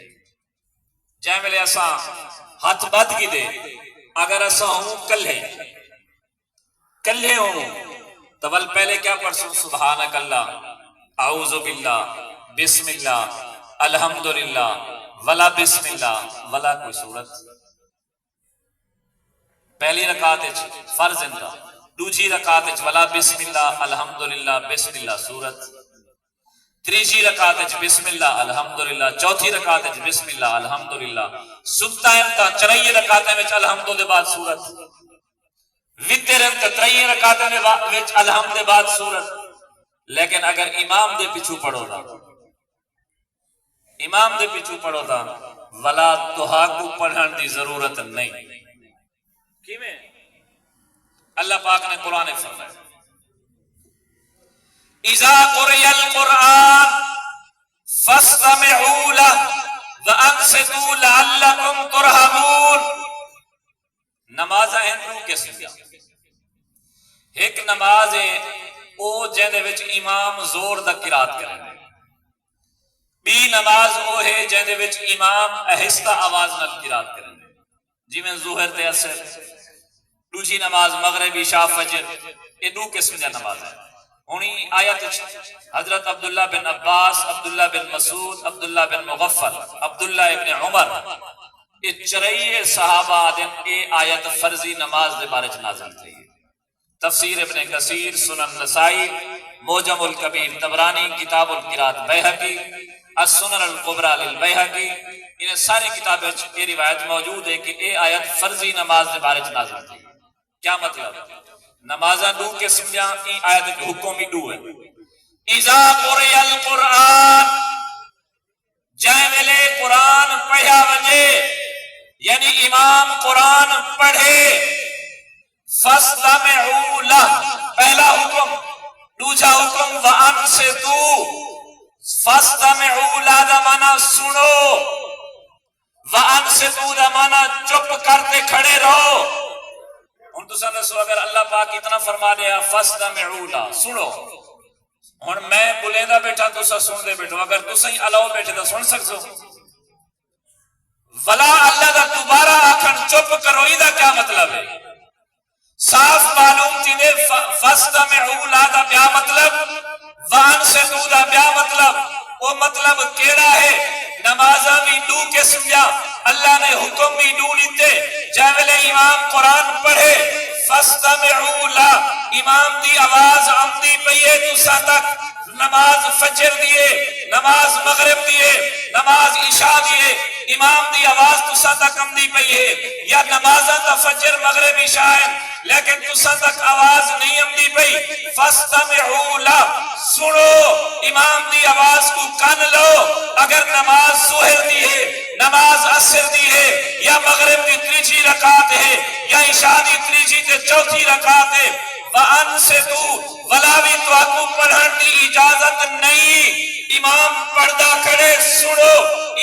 جائے ملے ایسا ہاتھ بد کی دے اگر ایسا ہوں کلے ہوں تو ول پہلے کیا پڑھسوں؟ سبحانک اللہ، اعوذ باللہ، بسم اللہ، الحمدللہ، ولا بسم اللہ، ولا کوئی صورت پہلی رکعت فرض انتا، دوسری رکعت ولا بسم اللہ، الحمدللہ، بسم اللہ صورت، تیسری رکعت بسم اللہ الحمدللہ، چوتھی رکعت بسم اللہ الحمدللہ، ستا انتا چرئی رکعت وچ الحمد دے بعد صورت، وتر انتا ترئی رکعت وچ الحمد دے بعد صورت۔ لیکن اگر امام دے پیچھو پڑھو دا ولا توہا کو پڑھن دی ضرورت نہیں۔ کیویں؟ اللہ پاک نے قرآن فرمایا اذا قرئ القرآن فاستمعوا له وانصتوا لعلكم ترحمون۔ نماز ہندو کس دیا ایک نماز ہے او جہدے وچ امام زور دا قرات کرے، بی نماز او ہے جہدے وچ امام آہستہ آواز نال قرات کرے، جی میں ظہر تے عصر، دوسری نماز مغرب عشاء فجر، یہ دو قسم دی نماز ہے۔ ہونی آیت حضرت عبداللہ بن عباس، عبداللہ بن مسعود، عبداللہ بن مغفل، عبداللہ ابن عمر، یہ چرئی صحابہ دن اے آیت فرضی نماز دے بارے نازل تھی۔ تفسیر ابن کثیر، سنن نسائی، موجم الکبیر طبرانی، کتاب القرات بیہقی، السنن الکبریٰ للبیہقی، انہیں ساری کتابیں یہ روایت موجود ہے کہ اے آیت فرضی نماز دے بارے نازل تھی۔ کیا مطلب؟ نمازاں دو قسم دیاں، این آیت کے حکم بھی دو ہے۔ اذا قرئ القرآن، جائے ویلے قرآن پڑھا وجے، یعنی امام قرآن پڑھے، فاستمعوا لہ، پہلا حکم، دوسرا حکم وانصتوا، فاستمعوا لہ دا معنی سنو، وانصتوا دا معنی چپ کرتے کھڑے رہو۔ ہن تساں دسو اگر اللہ پاک اتنا فرما دیا فاستمعوا لہ، سنو، ہن میں بلیندہ بیٹھا تساں سن دے بیٹھو، اگر تساں الاؤ بیٹھے تو سن سکسو؟ ولا اللہ دا دوبارہ آکھن چپ کرو، دا کیا مطلب ہے؟ صاف معلوم تھی دے فاستمعوا لہ دا بیا مطلب، وانصتوا دا بیا مطلب، وہ مطلب کیڑا ہے؟ نمازاں بھی دو قسم دیا، اللہ نے حکم بھی دو لیتے، جائے ویلے امام قرآن پڑھے فاستمعوا لہ، امام دی آواز آمدی پئیے تساں تک، نماز فجر دیے، نماز مغرب دیے، نماز عشاء دیے، امام دی آواز تساں تک آمدی پئیے، یا نمازاں تا فجر مغرب عشاء ہے لیکن تساں تک آواز نہیں آمدی پئی، فاستمعوا لہ، سنو، امام دی آواز کو کان لو۔ اگر نماز سحر دی ہے، نماز عصر دی ہے، یا مغرب دی تیسری رکعت ہے، یا عشاء دی تیسری تے چوتھی رکعت ہے، وانصتوا، ولا بھی تو آکو پڑھن دی اجازت نہیں، امام پردہ کھڑے سنو،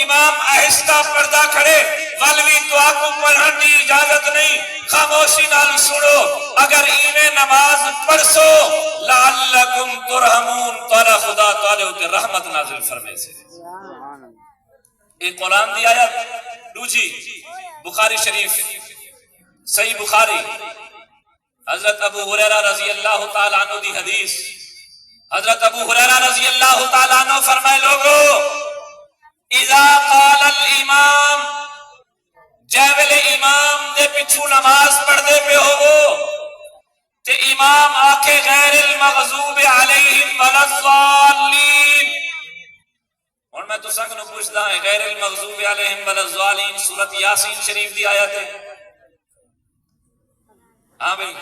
امام آہستہ پردہ کھڑے، ولوی تو آکو پڑھن دی اجازت نہیں، خاموشی نال سنو، اگر ایویں نماز پڑھسو لعلکم ترحمون، تارا خدا تعالی ہوتے رحمت نازل فرمے سے۔ ایک قرآن دی آیت، دوجی بخاری شریف، صحیح بخاری، حضرت ابو ہریرہ رضی اللہ تعالیٰ عنہ دی حدیث، حضرت ابو ہریرہ رضی اللہ تعالیٰ عنہ فرمائے لوگو اذا قال الامام، جاول امام دے پچھو نماز پڑھ دے پہ ہوگو تے امام آکھے غیر المغضوب علیہم ولا الضالین، اور میں تو سنگ نو پوچھتا ہے غیر المغضوب علیہم ولا الضالین سورۃ یاسین شریف دی آیت ہے؟ ہاں بھئی،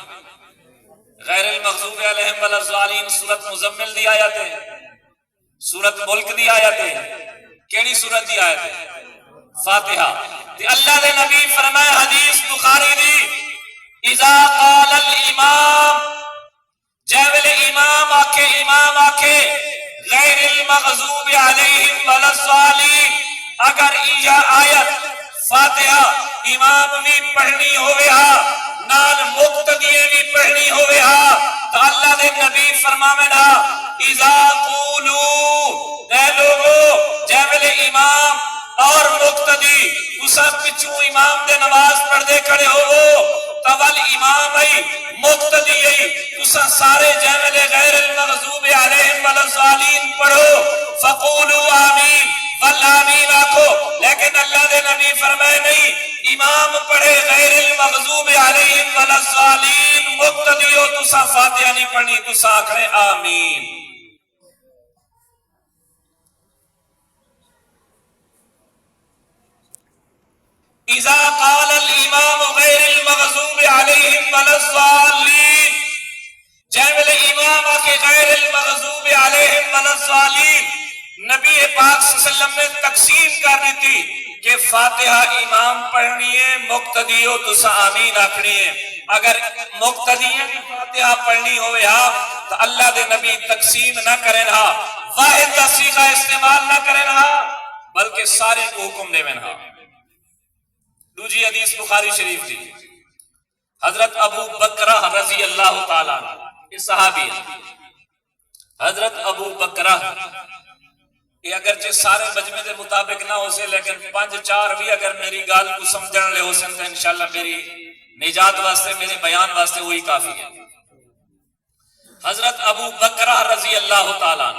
غیر المغضوب علیہم ولا الضالین سورۃ مزمل دی آیت ہے، سورۃ ملک دی آیت ہے، کیڑی سورۃ دی آیت ہے؟ فاتحہ۔ تے اللہ دے نبی فرمائے حدیث بخاری دی اذا قال الامام، جاول امام آکھے غیر المغضوب علیہم ولا الضالین، اگر یہ آیت فاتحہ امام بھی پڑھنی ہوئے ہاں نال مقتدیے بھی پڑھنی ہوئے ہاں تو اللہ دے نبی فرماوے نا اذا قولو، اے لوگو جاول امام اور مقتدی تسا پچھو امام دے نماز پڑھ دے کھڑے ہو تول امام ای مقتدی ای تسا سارے جامل غیر المغضوب علیہم والضالین پڑھو فقولوا آمین والآمین آکھو، لیکن اللہ دے نبی فرمائے نہیں، امام پڑھے غیر المغضوب علیہم والضالین مقتدی ہو تسا فاتحہ نہیں پڑھنی تسا آکھنے آمین۔ اذا قال الامام غیر المغضوب علیہم والضالین، جب امام آکے غیر المغضوب علیہم والضالین، نبی پاک صلی اللہ علیہ وسلم نے تقسیم کر دی تھی کہ فاتحہ امام پڑھنی ہے مقتدی ہو تسا آمین آکھنی ہے۔ اگر مقتدی ہے کہ فاتحہ پڑھنی ہوئے ہاں تو اللہ دے نبی تقسیم نہ کریں ہاں، واحد کا صیغہ استعمال نہ کریں ہاں، بلکہ سارے کو حکم دے میں ہاں۔ دوسری حدیث بخاری شریف دی، حضرت ابو بکرہ رضی اللہ تعالیٰ یہ صحابی ہے، حضرت ابو بکرہ یہ اگرچہ سارے مجمع دے مطابق نہ ہو سے لیکن 5-4 بھی اگر میری گال کو سمجھن لے ہو سن تو انشاءاللہ میری نجات واسطے میرے بیان واسطے وہی کافی ہے۔ حضرت ابو بکرہ رضی اللہ تعالیٰ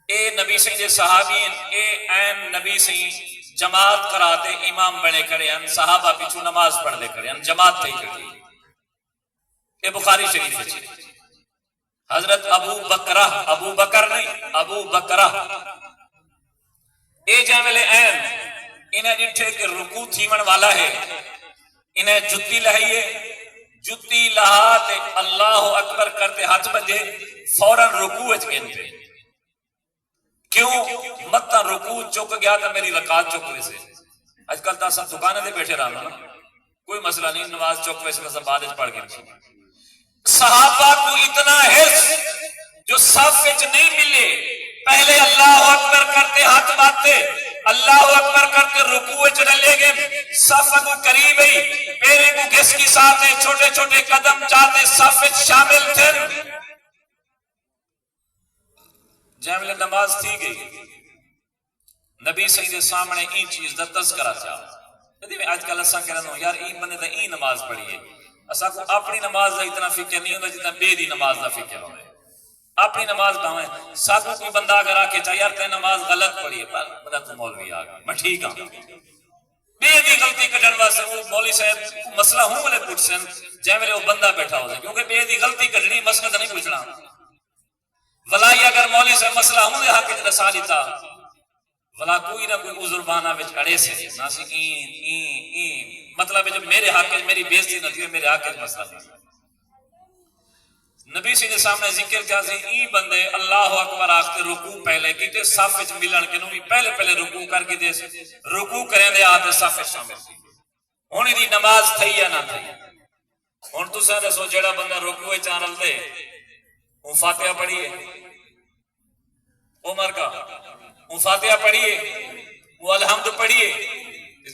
اے نبی سے جو صحابی اے این نبی سے جماعت کراتے امام بنے کھڑے ہیں، صحابہ پیچھو نماز پڑھ لے کھڑے ہیں، جماعت تھی کھڑی اے بخاری شریف ہے۔ حضرت ابو بکرہ، ابو بکر نہیں ابو بکرہ اے جامل این انہیں جٹھے کہ رکوع تھیمن والا ہے، انہیں جتی لہیے، جتی لہاتے اللہ اکبر کرتے ہاتھ بجے فوراً رکوع گنتے، کیوں متا رکوع چک گیا تھا میری رکعت چک وے سے۔ آج کل تا سب دکانے دے بیٹھے رہنا نا، کوئی مسئلہ نہیں، نماز چک وے سے سب بعد پڑھ گئے۔ صحابہ کو اتنا حرص جو صف وچ نہیں ملے، پہلے اللہ اکبر کرتے ہاتھ باتے، اللہ اکبر کرتے رکوع وچ رلے گئے، صف کو قریب ہی پیرے کو گھس کی ساتھ چھوٹے چھوٹے قدم چاہتے صف وچ شامل تھے۔ جامل نماز تھی گئی، نبی سید سامنے این چیز دا تذکرہ چاہا۔ آج کل اساں کہنا ہوں یار این بندے دا این نماز پڑھیے، اساں کو اپنی نماز دا اتنا فکر نہیں ہوتا جتنا بے دی نماز دا فکر ہوئے۔ اپنی نماز باہیں ساتھ کوئی بندہ اگر آکے چاہے یار تے نماز غلط پڑھیے، بندہ تو مولوی آگا میں ٹھیک ہوں، بے دی غلطی کٹن واسطے وہ مولوی صاحب مسئلہ ہوں والے پوچھ سن جائے میرے وہ بندہ بیٹھا ہو جائے، کیونکہ بے دی غلطی کٹنی مسئلہ تو نہیں پوچھنا۔ ولائی اگر مولوی صاحب مسئلہ ہوں دے حق رسا لیتا ولا کوئی نہ کوئی عذر بانا وچ اڑے سے نہ سی این مطلب جو میرے حق میری بےزتی نہ تھی میرے حق مسئلہ نہیں۔ نبی سے سامنے ذکر کیا سی ای بندے اللہ اکبر آختے رکوع پہلے کیتے صف وچ ملن کے نو بھی پہلے رکوع کر کے دے رکوع کریں دے آتے صف وچ شامل سی۔ ہن دی نماز تھی یا نہ تھی؟ ہن تساں دسو جڑا بندہ رکوع وچ رل دے وہ فاتحہ پڑھیے، عمر کا وہ فاتحہ پڑھیے، وہ الحمد پڑھیے،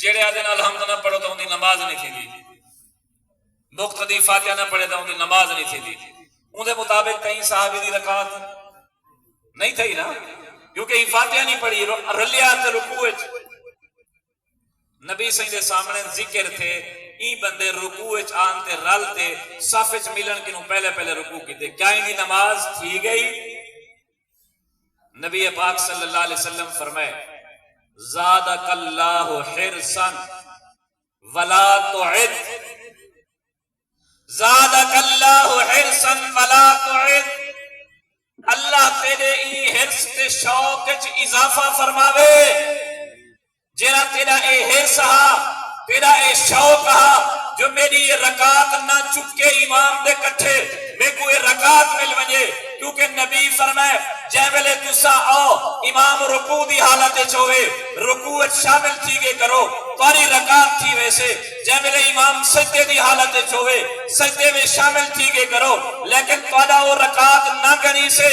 جڑے آدھے الحمد نہ پڑھو تو ان کی نماز نہیں تھی دی، مقتدی فاتحہ نہ پڑھے تو ان کی نماز نہیں تھی دی۔ ان کے مطابق کہیں صحابی دی رکعت نہیں تھی نا، کیونکہ فاتحہ نہیں پڑھی رلیا تے رکوع وچ۔ نبی صلی سامنے ذکر تھے ای بندے رکوع وچ آن تے رل تے صف وچ ملن کے نو پہلے رکوع کیتے، کیا ان کی نماز تھی گئی؟ نبی پاک صلی اللہ علیہ وسلم فرمائے زادک اللہ حرصا ولا تعد، زادک اللہ حرصا ولا تعد، اللہ تیرے ای حرص تے شوق وچ اضافہ فرماوے، جیڑا تیرا اے حرص ہا تیرا اے شوق ہا جو میری یہ رکعت نہ چکے امام دے کٹھے میں کوئی رکعت مل ونجے، کیونکہ نبی فرمائے جے ویلے تسا آؤ امام رکوع دی حالت چھوئے رکوع شامل تھی گے کرو تاری رکعت تھی ویسے، جے ویلے امام سجدے دی حالت چھوئے سجدے میں شامل تھی گے کرو، لیکن تواڈا وہ رکعت نہ گنی سے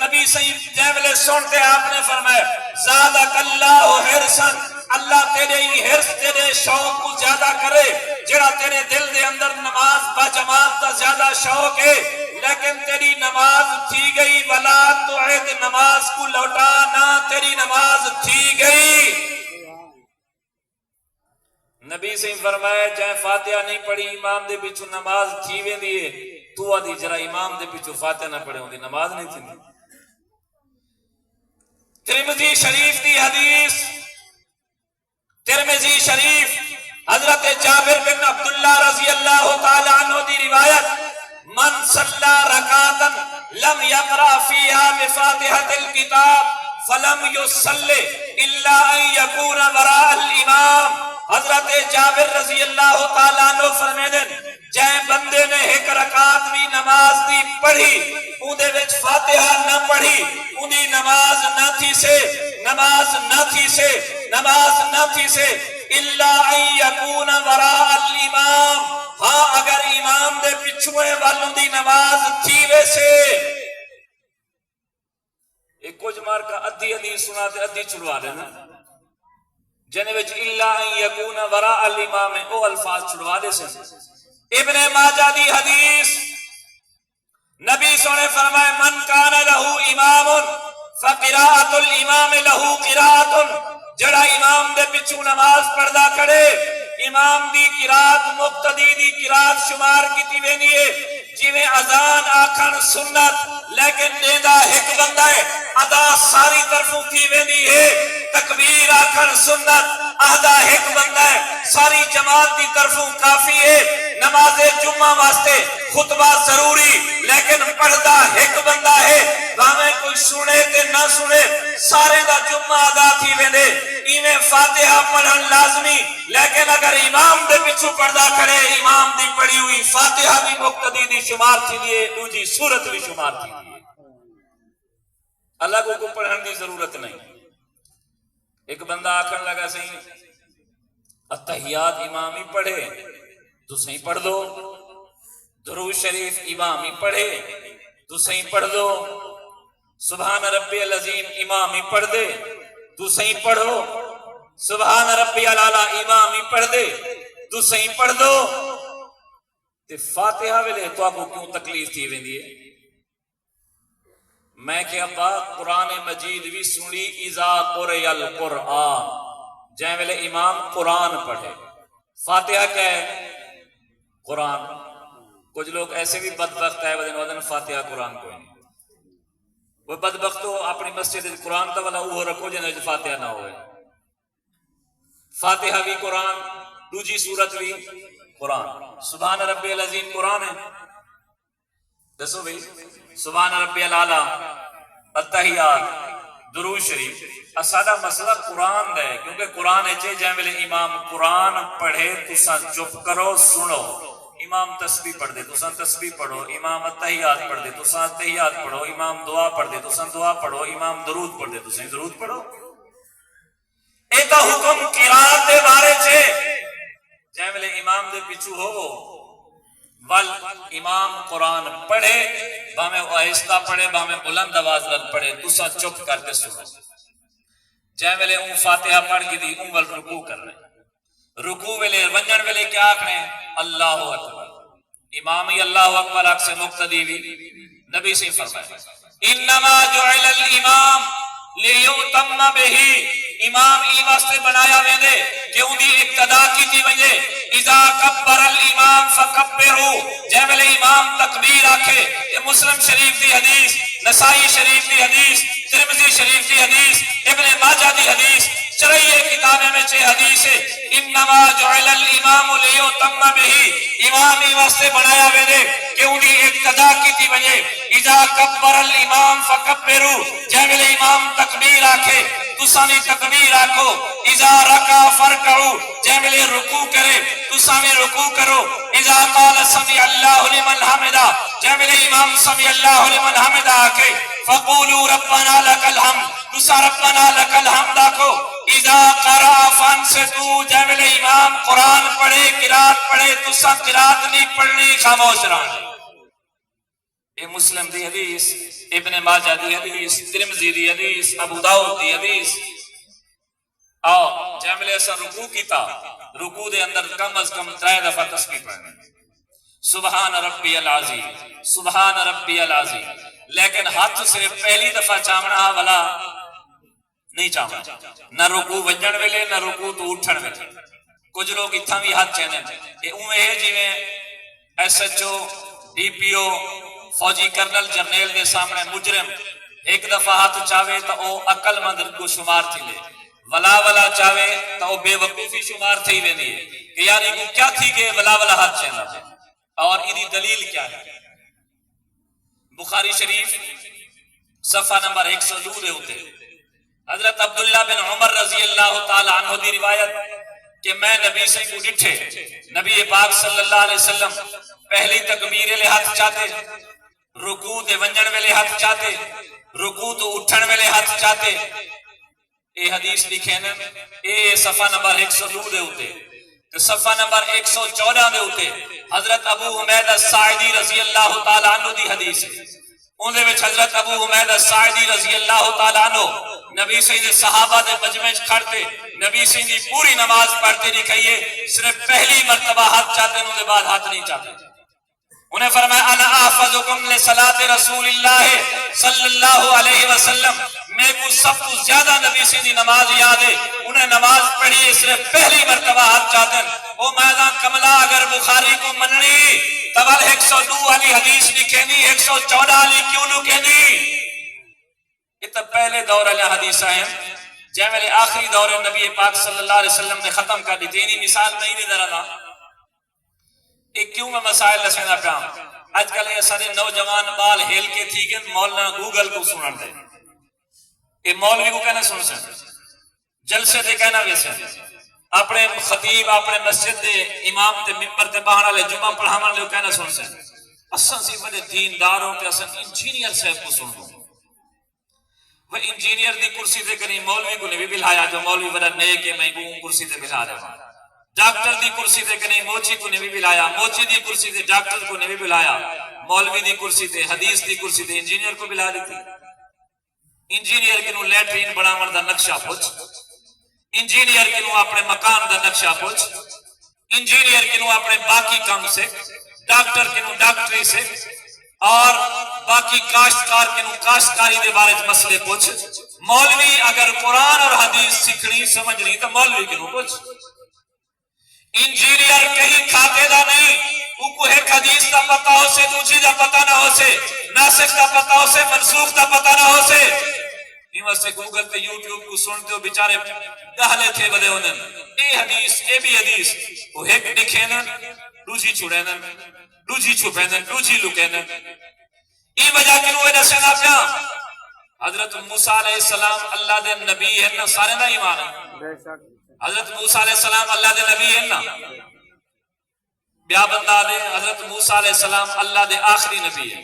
نبی صحیح جے ویلے سنتے آپ نے فرمایا زادک اللہ حرصا، اللہ تیرے ہی حرص تیرے شوق کو زیادہ کرے، جڑا تیرے دل دے اندر نماز با جماعت تا زیادہ شوق ہے، لیکن تیری نماز تھی گئی ولا تعد، نماز کو لوٹا نہ تیری نماز تھی گئی۔ فرمایا جائیں فاتحہ نہیں پڑھی امام دے پیچھو نماز تھی ویندی ہے تو آدھی جرا امام دے پیچھو فاتحہ نہ پڑھے ہوندی نماز نہیں تھی. ترمذی شریف دی حدیث، ترمذی شریف حضرت جابر بن عبداللہ رضی اللہ تعالی عنہ دی روایت، من صلی رکعتا لم یقرأ فیہا بفاتحۃ الکتاب فلم یصلی الا ان یکون وراء الامام. حضرت جابر رضی اللہ تعالیٰ عنہ فرمیدن جائے بندے نے ایک رکعت بھی نماز دی پڑھی اندے وچ فاتحہ نہ پڑھی اندی نماز نہ تھی سے نماز نہ تھی سے نماز نہ تھی سے الا ان یکون وراء الامام. ہاں اگر امام دے پچھوئے والوں دی نماز تھی ویسے ایک کچھ مار کا ادھی حدیث سناتے ادھی چھڑوا دینا جنہیں وچ الا ان یکون وراء الامام او الفاظ چھڑوا دے سے. ابن ماجہ دی حدیث نبی سونے فرمائے من کان لہو امام فقراءۃ الامام لہو قراءۃ. جڑا امام دے پچھو نماز پڑھدا کرے امام دی قرات مقتدی دی قرات شمار کیتی ویندی ہے. جویں اذان آکھن سنت لیکن دیندہ ایک بندہ ہے ادا ساری طرفوں کی ویندی ہے. تکبیر آکھن سنت ادا ایک بندہ ہے ساری جماعت دی طرفوں کافی ہے. نماز جمعہ واسطے خطبہ ضروری لیکن پڑھدا ایک بندہ ہے بھاویں کوئی سنے تے نہ سنے سارے دا جمعہ ادا تھی ویندے. ایویں فاتحہ پڑھن لازمی لیکن اگر امام دے پچھو پڑھدا کرے امام دی پڑھی ہوئی فاتحہ بھی مقتدی دی شمار تھی دیئے دوجی سورت بھی شمار تھی دیئے. اللہ کو پڑھن دی ضرورت نہیں. ایک بندہ آکھن لگا صحیح اتحیات امام ہی پڑھے تو صحیح پڑھ دو، درود شریف امام ہی پڑھے تو صحیح پڑھ دو، سبحان ربی العظیم امام ہی پڑھ دے تو صحیح پڑھو، سبحان ربی العالی امام ہی پڑھ دے تو صحیح پڑھ دو. تے فاتحہ ویلے تو آپ کو کیوں تکلیف تھی ویندی ہے؟ میں کہ ابا قرآن مجید بھی سنی اذا قرئ القرآن جائیں ویلے امام قرآن پڑھے. فاتحہ کیا ہے؟ قرآن. کچھ لوگ ایسے بھی بدبخت ہے ودن فاتحہ قرآن کوئی نہیں. وہ بدبخت تو اپنی مسجد قرآن تا والا وہ رکھو جنہیں فاتحہ نہ ہوئے. فاتحہ بھی قرآن دوجی سورت بھی قرآن. سبحان ربی العظیم قرآن ہے دسو بھئی سبحان ربی العالی التحیات درود شریف اسادہ مسئلہ قرآن دے کیونکہ قرآن ہے جائیں ملے امام قرآن پڑھے تسا چپ کرو سنو. امام تسبیح پڑھ دے تسا تسبیح پڑھو، امام التحیات پڑھ دے تسا التحیات پڑھو، امام دعا پڑھ دے تسا دعا پڑھو، امام درود پڑھ دے تسا درود پڑھو. ایتا حکم قرآن دے بارے چھے جائیں ملے امام دے پیچھو ہو ول امام قرآن پڑھے باہمیں آہستہ پڑھے باہمیں بلند آواز لگ پڑھے تسا چپ کر کے سنو. جائیں ویلے اون فاتحہ پڑھ کی دی اون ول رکوع کر رہے رکوع ویلے ونجن ویلے کیا آکھنے اللہ اکبر. امامی اللہ اکبر آکھ سے مقتدی بھی نبی سے فرمائے انما جعل الامام لیؤتم بہی. امام ای واسطے بنایا ویندے کہ اندی ابتدا کی تھی ونجے اذا کبر الامام فکبرو جائے ویلے امام تکبیر آکھے. مسلم شریف دی حدیث، نسائی شریف دی حدیث، ترمذی شریف دی حدیث، ابن ماجہ دی حدیث، چرائیے کتابیں میں چھے حدیث ہے انما جعل الامام لیؤتم بہی. امام ای واسطے بنایا ویندے کہ اندی ابتدا کی تھی ونجے اذا کبر الامام فکبرو جائے ویلے امام تکبیر آکھے تسانی تکبیر آکھو. اذا رکع فرکعو جائے ملے رکوع کرے تسانی رکوع کرو. اذا قال سمی اللہ لمن حمدہ جائے ملے امام سمی اللہ لمن حمدہ آکھے فقولوا ربنا لک الحمد تسا ربنا لک الحمد آکھو. اذا قرأ فانصتوا جائے ملے امام قرآن پڑھے قرات پڑھے تسا قرات نہیں پڑھنی خاموش رہنا. یہ مسلم دی حدیث، ابن ماجہ دی حدیث، ترمذی دی حدیث، ابو داؤد دی حدیث. آؤ جامل ایسا رکوع کیتا رکوع دے اندر کم از کم 3 دفعہ تسبیح پڑھنے سبحان ربی العظیم سبحان ربی العظیم. لیکن ہاتھ صرف پہلی دفعہ چامنا والا نہیں چامنا، نہ رکوع ونجن ویلے نہ رکوع تو اٹھن ویلے. کچھ لوگ اتنا بھی ہاتھ چہنے یہ اوے جی S H O D P O فوجی کرنل جرنیل کے سامنے مجرم ایک دفعہ ہاتھ چاہے تو وہ عقل مند کو شمار تھی لے ولا ولا چاہے تو وہ بے وقوفی شمار تھی وینی ہے کہ یار یہ کیا تھی کہ ولا ولا ہاتھ چہنا اور یہ دلیل کیا ہے؟ بخاری شریف صفحہ نمبر 102 دے ہوتے حضرت عبداللہ بن عمر رضی اللہ تعالی عنہ دی روایت کہ میں نبی سے کو ڈٹھے نبی پاک صلی اللہ علیہ وسلم پہلی تکبیر لے ہاتھ چاہتے رکوع تے ونجن ویلے ہاتھ چاہتے رکوع تو اٹھن ویلے ہاتھ چاہتے اے حدیث لکھے نا اے صفحہ نمبر 102 دے ہوتے صفحہ نمبر 114 دے ہوتے حضرت ابو حمید الساعدی رضی اللہ تعالی عنہ دی حدیث ہے ان دے وچ حضرت ابو حمید الساعدی رضی اللہ تعالی عنہ نبی سید صحابہ دے مجمع کھڑتے نبی سید دی پوری نماز پڑھتے دکھائیے صرف پہلی مرتبہ ہاتھ چاہتے ان دے بعد ہاتھ نہیں چاہتے انہیں فرمایا انا احفظکم لصلاۃ رسول اللہ صلی اللہ علیہ وسلم میں کو سب کو زیادہ نبی سے دی نماز یاد ہے انہیں نماز پڑھی ہے صرف پہلی مرتبہ ہاتھ چاہتے ہیں وہ میدان کملا اگر بخاری کو مننی تبال 102 والی حدیث لکھینی 114 والی کیوں لکھینی یہ تو پہلے دور علیہ حدیث ہیں جہاں میرے آخری دور نبی پاک صلی اللہ علیہ وسلم نے ختم کر دی تھی انہی مثال نہیں دے رہا ایک کیوں میں مسائل لسینا پیام آج کل یہ سارے نوجوان بال ہیل کے تھی کہ مولانا گوگل کو سنن دے یہ مولوی کو کہنا سن سن جلسے دے کہنا ویسے اپنے خطیب اپنے مسجد دے امام تے ممبر تے باہر لے جمعہ پڑھاون لے کہنا سن سن اساں سی بڑے دینداروں تے اساں انجینئر صاحب کو سن دو وہ انجینئر دی کرسی تے کہیں مولوی کو نہیں بلایا جو مولوی بڑا نیک ہے میں کو کرسی تے بلا دے ڈاکٹر دی کرسی تے کہیں موچی کو نہیں بلایا موچی دی کرسی تے ڈاکٹر کو نہیں بلایا مولوی دی کرسی تے حدیث دی کرسی تے انجینئر کو بلا دیتی انجینئر کنو لیٹرین بناون دا نقشہ پوچھ انجینئر کنو اپنے مکان دا نقشہ پوچھ انجینئر کنو اپنے باقی کام سے ڈاکٹر کنو ڈاکٹری سے اور باقی کاشتکار کنو کاشتکاری دے بارے مسئلے پوچھ مولوی اگر قرآن اور حدیث سیکھنی سمجھنی تو مولوی کنو پوچھ انجینئر کہیں کھاتے دا نہیں کو ایک حدیث کا پتہ ہو سے دوسری کا پتہ نہ ہو سے ناسخ کا پتہ ہو سے منسوخ کا پتہ نہ ہو سے ایمہ سے گوگل تے یوٹیوب کو سنتے ہو بیچارے گہلے تھے بدے ہونے اے حدیث اے بھی حدیث وہ ایک دکھینن دوسری چھوڑینن دوسری چھپینن دوسری لکینن ای وجہ کنو اے نسینا پیا حضرت موسیٰ علیہ السلام اللہ دے نبی ہے نا سارے نا ایمان ہے حضرت موسیٰ علیہ السلام اللہ دے نبی ہے نا بیا بندہ دے حضرت موسیٰ علیہ السلام اللہ دے آخری نبی ہے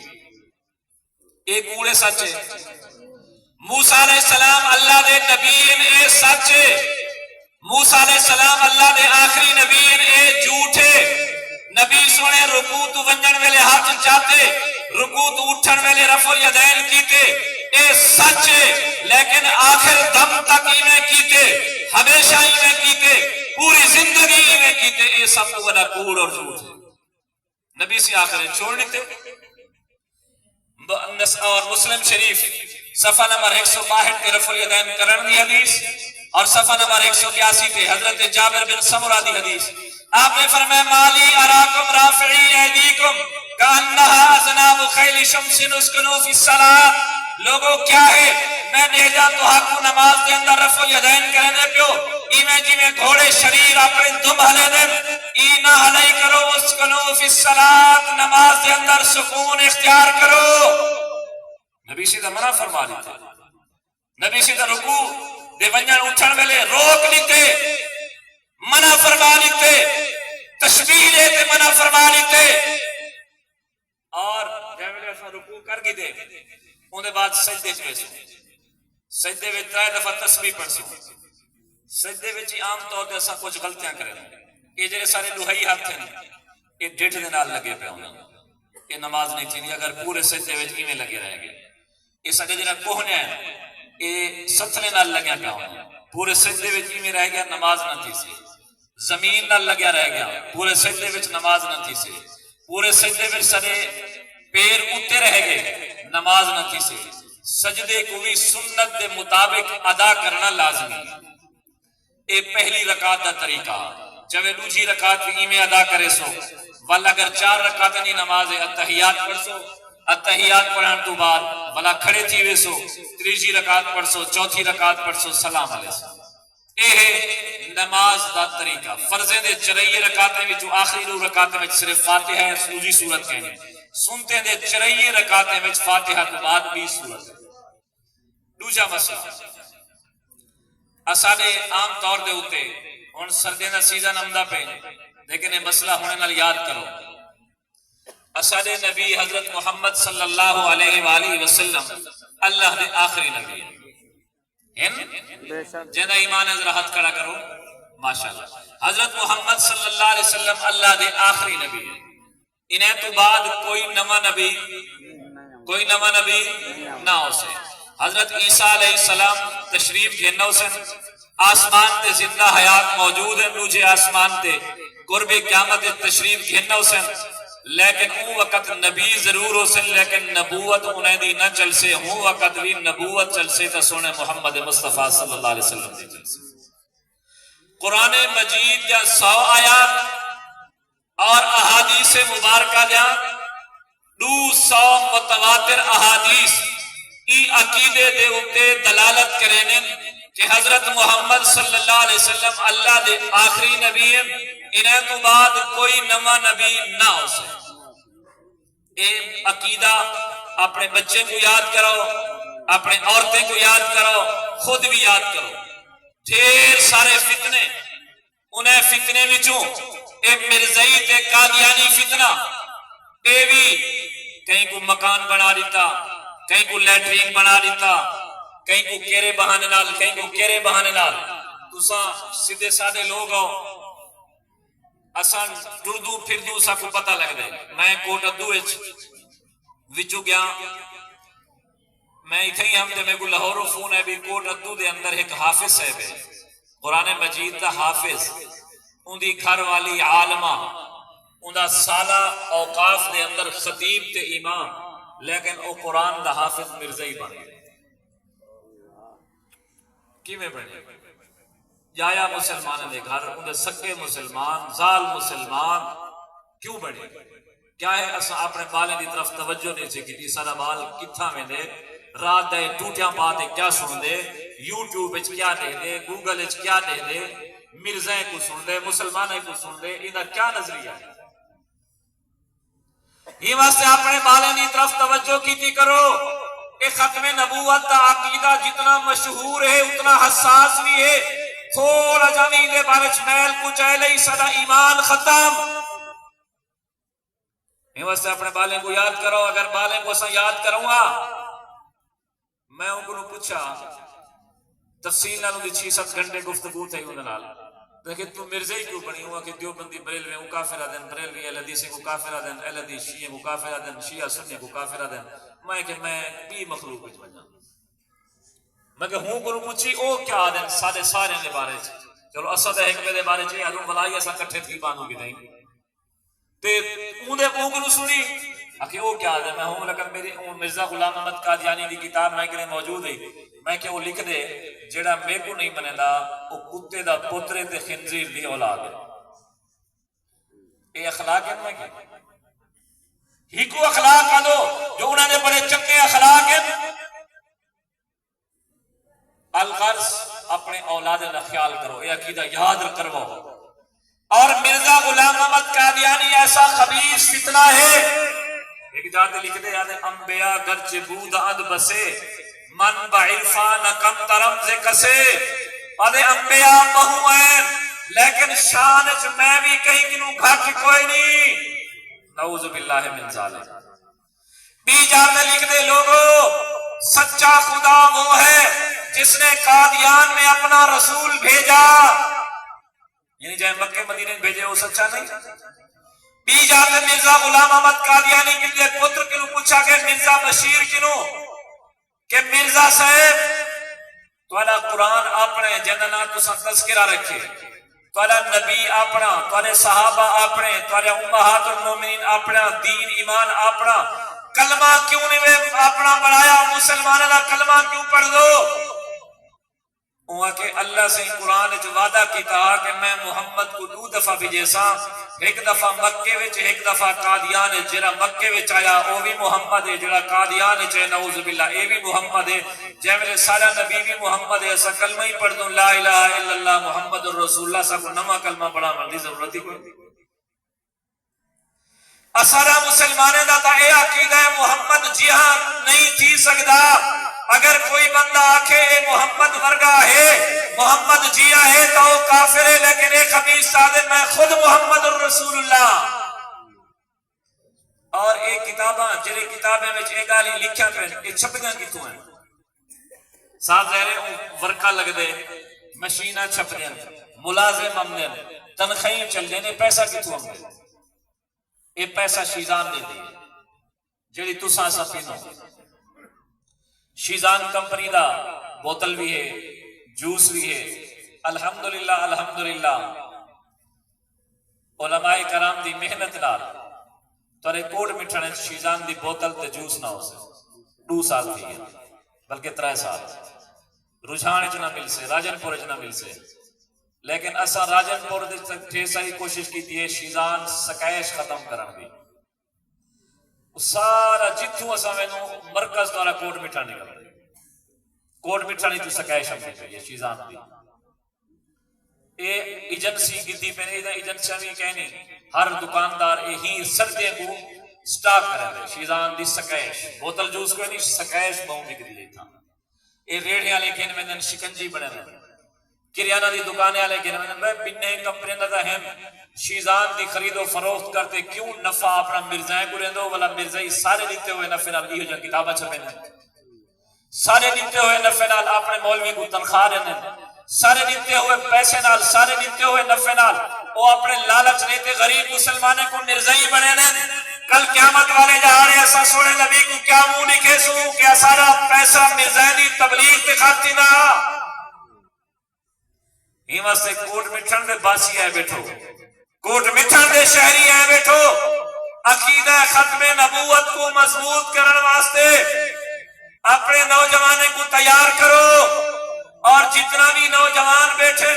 ایک اوڑے سچے موسیٰ علیہ السلام اللہ دے نبی اے سچے موسیٰ علیہ السلام اللہ دے آخری نبی اے جھوٹے نبی سونے رکوع تو ونجن ویلے ہاتھ چاہتے رکوع تو اٹھن ویلے رفع الیدین کیتے اے سچے لیکن آخر دم تک ہی میں کیتے ہمیشہ ہی میں کیتے پوری زندگی ہی میں کیتے اے سب کو بڑا کوڑ اور جھوٹ ہے نبی سے آخر چھوڑ لیتے اور مسلم شریف صفحہ نمبر 162 کے رفع الیدین کرن دی حدیث اور صفحہ نمبر 181 کے حضرت جابر بن سمرہ دی حدیث آپ نے فرمایا مالی اراکم رافعی ایدیکم کانہا اذناب خیل شمس اسکنو فی الصلاة لوگوں کیا ہے میں بھیجا تو حق کو نماز کے اندر رفع الیدین کرنے پیو ای میں جی میں گھوڑے شریر اپنے دم ہلے دن ای نہ ہلائی کرو اسکنو فی الصلاة نماز کے اندر سکون اختیار کرو نبی سیدھا منع فرما لیتے نبی سیدھا رکوع دے ونجن اٹھن ویلے روک لیتے منع فرما لیتے تشبیح لیتے منع فرما لیتے اور جب ویلے اسا رکوع کر گی دے اندھے بعد سجدے چوے سو سجدے وچ 3 دفعہ تسبیح پڑھ سو سجدے وچ عام طور تے اسا کچھ غلطیاں کریں یہ جڑے سارے لوہائی ہاتھ ہیں یہ ڈیٹھ دے نال لگے پے ہونا یہ نماز نہیں تھی اگر پورے سجدے وچ ایویں لگے رہ گئے یہ سارے جڑا کوہنے ہیں یہ ستھلے نال لگیا پیا ہونا پورے سجدے وچ ایویں رہ گیا نماز نہ تھی سی زمین نال لگیا رہ گیا پورے سجدے وچ نماز نہ تھی سی پورے سجدے وچ سارے پیر اوتے رہ گئے نماز نہ تھی سی سجدے کو بھی سنت دے مطابق ادا کرنا لازمی اے پہلی رکعت دا طریقہ چوے دوجی رکعت بھی میں ادا کرے سو والا اگر 4 رکعتیں دی نماز اتحیات پڑھ سو اتحیات پڑھن تو بعد والا کھڑے تھی وے سو تیجی رکعت پڑھ سو چوتھی رکعت پڑھ سو سلام علیہ سو اے نماز دا طریقہ فرضیں دے 4 رکعتیں وچ آخری 2 رکعتیں وچ صرف فاتحہ ہے دوسری سورت کہنے سنتے دے 4 رکعتیں وچ فاتحہ تو بعد 20 سورت دوجا مسئلہ اساڈے عام طور دے اوتے ہن سردیاں دا سیزن آندا پے لیکن یہ مسئلہ ہونے نال یاد کرو اساڈے نبی حضرت محمد صلی اللہ علیہ وآلہ وسلم اللہ دے آخری نبی ہیں جنہ ایمان ذرا ہاتھ کھڑا کرو ماشاءاللہ حضرت محمد صلی اللہ علیہ وسلم اللہ دے آخری نبی ہیں انہیں تو بعد کوئی نواں نبی نہ ہو سے حضرت عیسیٰ علیہ السلام تشریف گھنو سے آسمان تے زندہ حیات موجود ہیں مجھے آسمان تے قرب قیامت تشریف گھنو سے لیکن اون وقت نبی ضرور ہو سے لیکن نبوت انہیں دی نہ چل سے ہوں وقت بھی نبوت چل سے تا سونے محمد مصطفیٰ صلی اللہ علیہ وسلم دی چل سے قرآن مجید یا 100 آیات اور احادیث مبارکہ دیا 200 متواتر احادیث ای عقیدے دے اتے دلالت کرنے کہ حضرت محمد صلی اللہ علیہ وسلم اللہ دے آخری نبی ہیں انہیں تو بعد کوئی نواں نبی نہ ہو سکے اے عقیدہ اپنے بچے کو یاد کرو اپنے عورتیں کو یاد کرو خود بھی یاد کرو ڈھیر سارے فتنے انہیں فتنے وچوں اے مرزائی تے قادیانی فتنہ اے بھی کہیں کو مکان بنا دیتا کہیں کو لیٹرین بنا دیتا کہیں کو کیرے بہانے نال کہیں کو کیرے بہانے نال تساں سیدھے سادے لوگ ہو اسان دردو پھردو سا کو پتہ لگ دے میں کوٹ ادو وچو گیا میں اتھے ہی ہم دے میں کو لاہور فون ہے بھی کوٹ ادو دے اندر ایک حافظ صاحب ہے قرآن مجید دا حافظ ان دی گھر والی عالمہ ان دا سالہ اوقاف دے اندر خطیب تے امام لیکن او قرآن دا حافظ مرزائی بنے کی میں بنے جایا مسلمان دے گھر انہیں سکے مسلمان زال مسلمان کیوں بڑھے کیا ہے اسا اپنے بالیں دی طرف توجہ نہیں سے کی سارا بال کتھا میں دے رات دے ٹوٹیاں پاتے کیا سن دے یوٹیوب اچ کیا دے دے گوگل اچ کیا دے دے مرزائیں کو سن دے مسلمانیں کو سن دے انہا کیا نظریہ ہے یہ واسطے اپنے بالیں دی طرف توجہ کیتی کرو ایک ختم نبوت دا عقیدہ جتنا مشہور ہے اتنا حساس بھی ہے تھوڑا جانی دے بارے چمیل کچھ صدا ایمان ختم یہ واسطے اپنے بالیں کو یاد کرو اگر بالیں کو یاد کروں گا میں ان کو پوچھا تفصیل نالوں دی 6-7 گھنٹے گفتگو تھے انہوں نال لیکن تو مرزائی کیوں بنی ہوا کہ دیوبندی بریلوی کو کافر آدن بریلوی اہل حدیث کو کافر آدن اہل حدیث شیعہ کو کافر آدن شیعہ سنی کو کافر آدن میں کہ میں بھی مخلوق وچ بنا میں کہ ہوں کو پوچھی او کیا آدن سارے دے بارے چلو اسد حکمت دے بارے چ ادوں بلائی اسا کٹھے تھی بانو بھی نہیں تے اون دے کو سنی کہ او کیا آدن میں ہوں لیکن میری مرزا غلام احمد قادیانی دی کتاب میں کہ موجود ہے میں کہ وہ لکھ دے جڑا میں کو نہیں بنے دا وہ کتے دا پوترے تے خنزیر دی اولاد ہے اے اخلاق ہے میں کہ ہی کو اخلاق آ دو جو انہوں نے بڑے چکے اخلاق ہیں الغرض اپنے اولاد کا خیال کرو یہ عقیدہ یاد کرو اور مرزا غلام احمد قادیانی ایسا خبیث فتنہ ہے ایک جات لکھ دے یاد انبیاء گرچ بود اد بسے من بعرفان کم ترم سے کسے ادھے انبیاء بہو ہیں لیکن شانچ میں بھی کہیں کنوں گھٹ کوئی نہیں نعوذ باللہ من ذالک بھی جاتے لکھ دے لوگوں سچا خدا وہ ہے جس نے قادیان میں اپنا رسول بھیجا یعنی جائے مکہ مدینے بھیجے وہ سچا نہیں بھی جاتے مرزا غلام احمد قادیانی کے لیے پتر کنوں پوچھا کہ مرزا بشیر کنوں کہ مرزا صاحب توالا قرآن اپنے جننا تسا تذکرہ رکھے توالا نبی اپنا توالا صحابہ اپنے توالا امہات المومنین اپنا دین ایمان اپنا کلمہ کیوں نہیں اپنا بڑھایا مسلمانہ کلمہ کیوں پڑھ دو وہ کہ اللہ سے قرآن وچ وعدہ کیتا کہ میں محمد کو 2 دفعہ بھیجیسا، ایک دفعہ مکے وچ، ایک دفعہ قادیان وچ۔ جڑا مکے وچ آیا وہ بھی محمد ہے، جڑا قادیان وچ ہے نعوذ باللہ اے بھی محمد ہے۔ جے میرے سارا نبی بھی محمد ہے، اسا کلمہ ہی پڑھ دوں لا الہ الا اللہ محمد رسول اللہ، سب کو نواں کلمہ پڑھاون دی ضرورت ہی کوئی نہیں۔ اسارا مسلمانوں دا تا اے عقیدہ ہے محمد جہاں نہیں تھی سکدا۔ اگر کوئی بندہ آکھے اے محمد ورگا ہے، محمد جیا ہے تو وہ کافر ہے، لیکن ایک خبیث صادق میں خود محمد الرسول اللہ۔ اور ایک کتاباں جڑی کتابیں وچ اے گل لکھیا پہ اے چھپیاں کتوں ہیں؟ صاحب ظاہر ورقہ لگ دے، مشیناں چھپ دیں، ملازم آمدے، تنخواہیں چل دیں، پیسہ کتوں آمدے؟ اے پیسہ شیزان دے دے جڑی تساں سا پینو۔ شیزان کمپنی دا بوتل بھی ہے، جوس بھی ہے، الحمدللہ الحمدللہ علماء کرام دی محنت نال تو ریکارڈ مٹھنے شیزان دی بوتل تے جوس نہ ہو سے 2 سال تھی ہے، بلکہ 3 سال رجحان نہ مل سے، راجن پور نہ مل سے، لیکن اسا راجن پور دے ساری کوشش کی تھی شیزان سکائش ختم کرن دی۔ سارا جتوں اسا مینوں مرکز دوارا کوٹ مٹھا نکل رہی، کوٹ مٹھا نہیں تو سکائش ہم نے یہ شیزان دی۔ اے ایجنسی گدی پہ نہیں، ایجنسیاں بھی کہنی ہر دکاندار یہی سردے کو سٹاک کرے دے شیزان دی سکائش، بوتل جوس کو نہیں سکائش بہوں بکری دیتا۔ اے ریڑھیاں لیکن میں نے شکنجی بنے رہے، کریانہ دی دکانے والے کہنے میں بننے کمپنی دا ہم شیزان دی خرید و فروخت کرتے کیوں نفع اپنا مرزائیں کو لیندو، والا مرزائی سارے دیتے ہوئے نفع نال ایہو جا کتابہ چھپے ہیں، سارے دیتے ہوئے نفع نال اپنے مولوی کو تنخواہ رہنے، سارے دیتے ہوئے پیسے نال، سارے دیتے ہوئے نفع نال وہ اپنے لالچ لیتے غریب مسلمانے کو مرزائی بنے نے۔ کل قیامت والے جہاں ایسا سونے نبی کو کیا منہ لکھے سو کہ سارا پیسہ مرزائی دی تبلیغ تے خرچی نہ ہی واسطے کوٹ مٹھن دے باسی آئے بیٹھو، کوٹ مٹھن دے شہری آئے بیٹھو، عقیدہ ختم نبوت کو مضبوط کرن واسطے اپنے نوجوانے کو تیار کرو۔ اور جتنا بھی نوجوان بیٹھے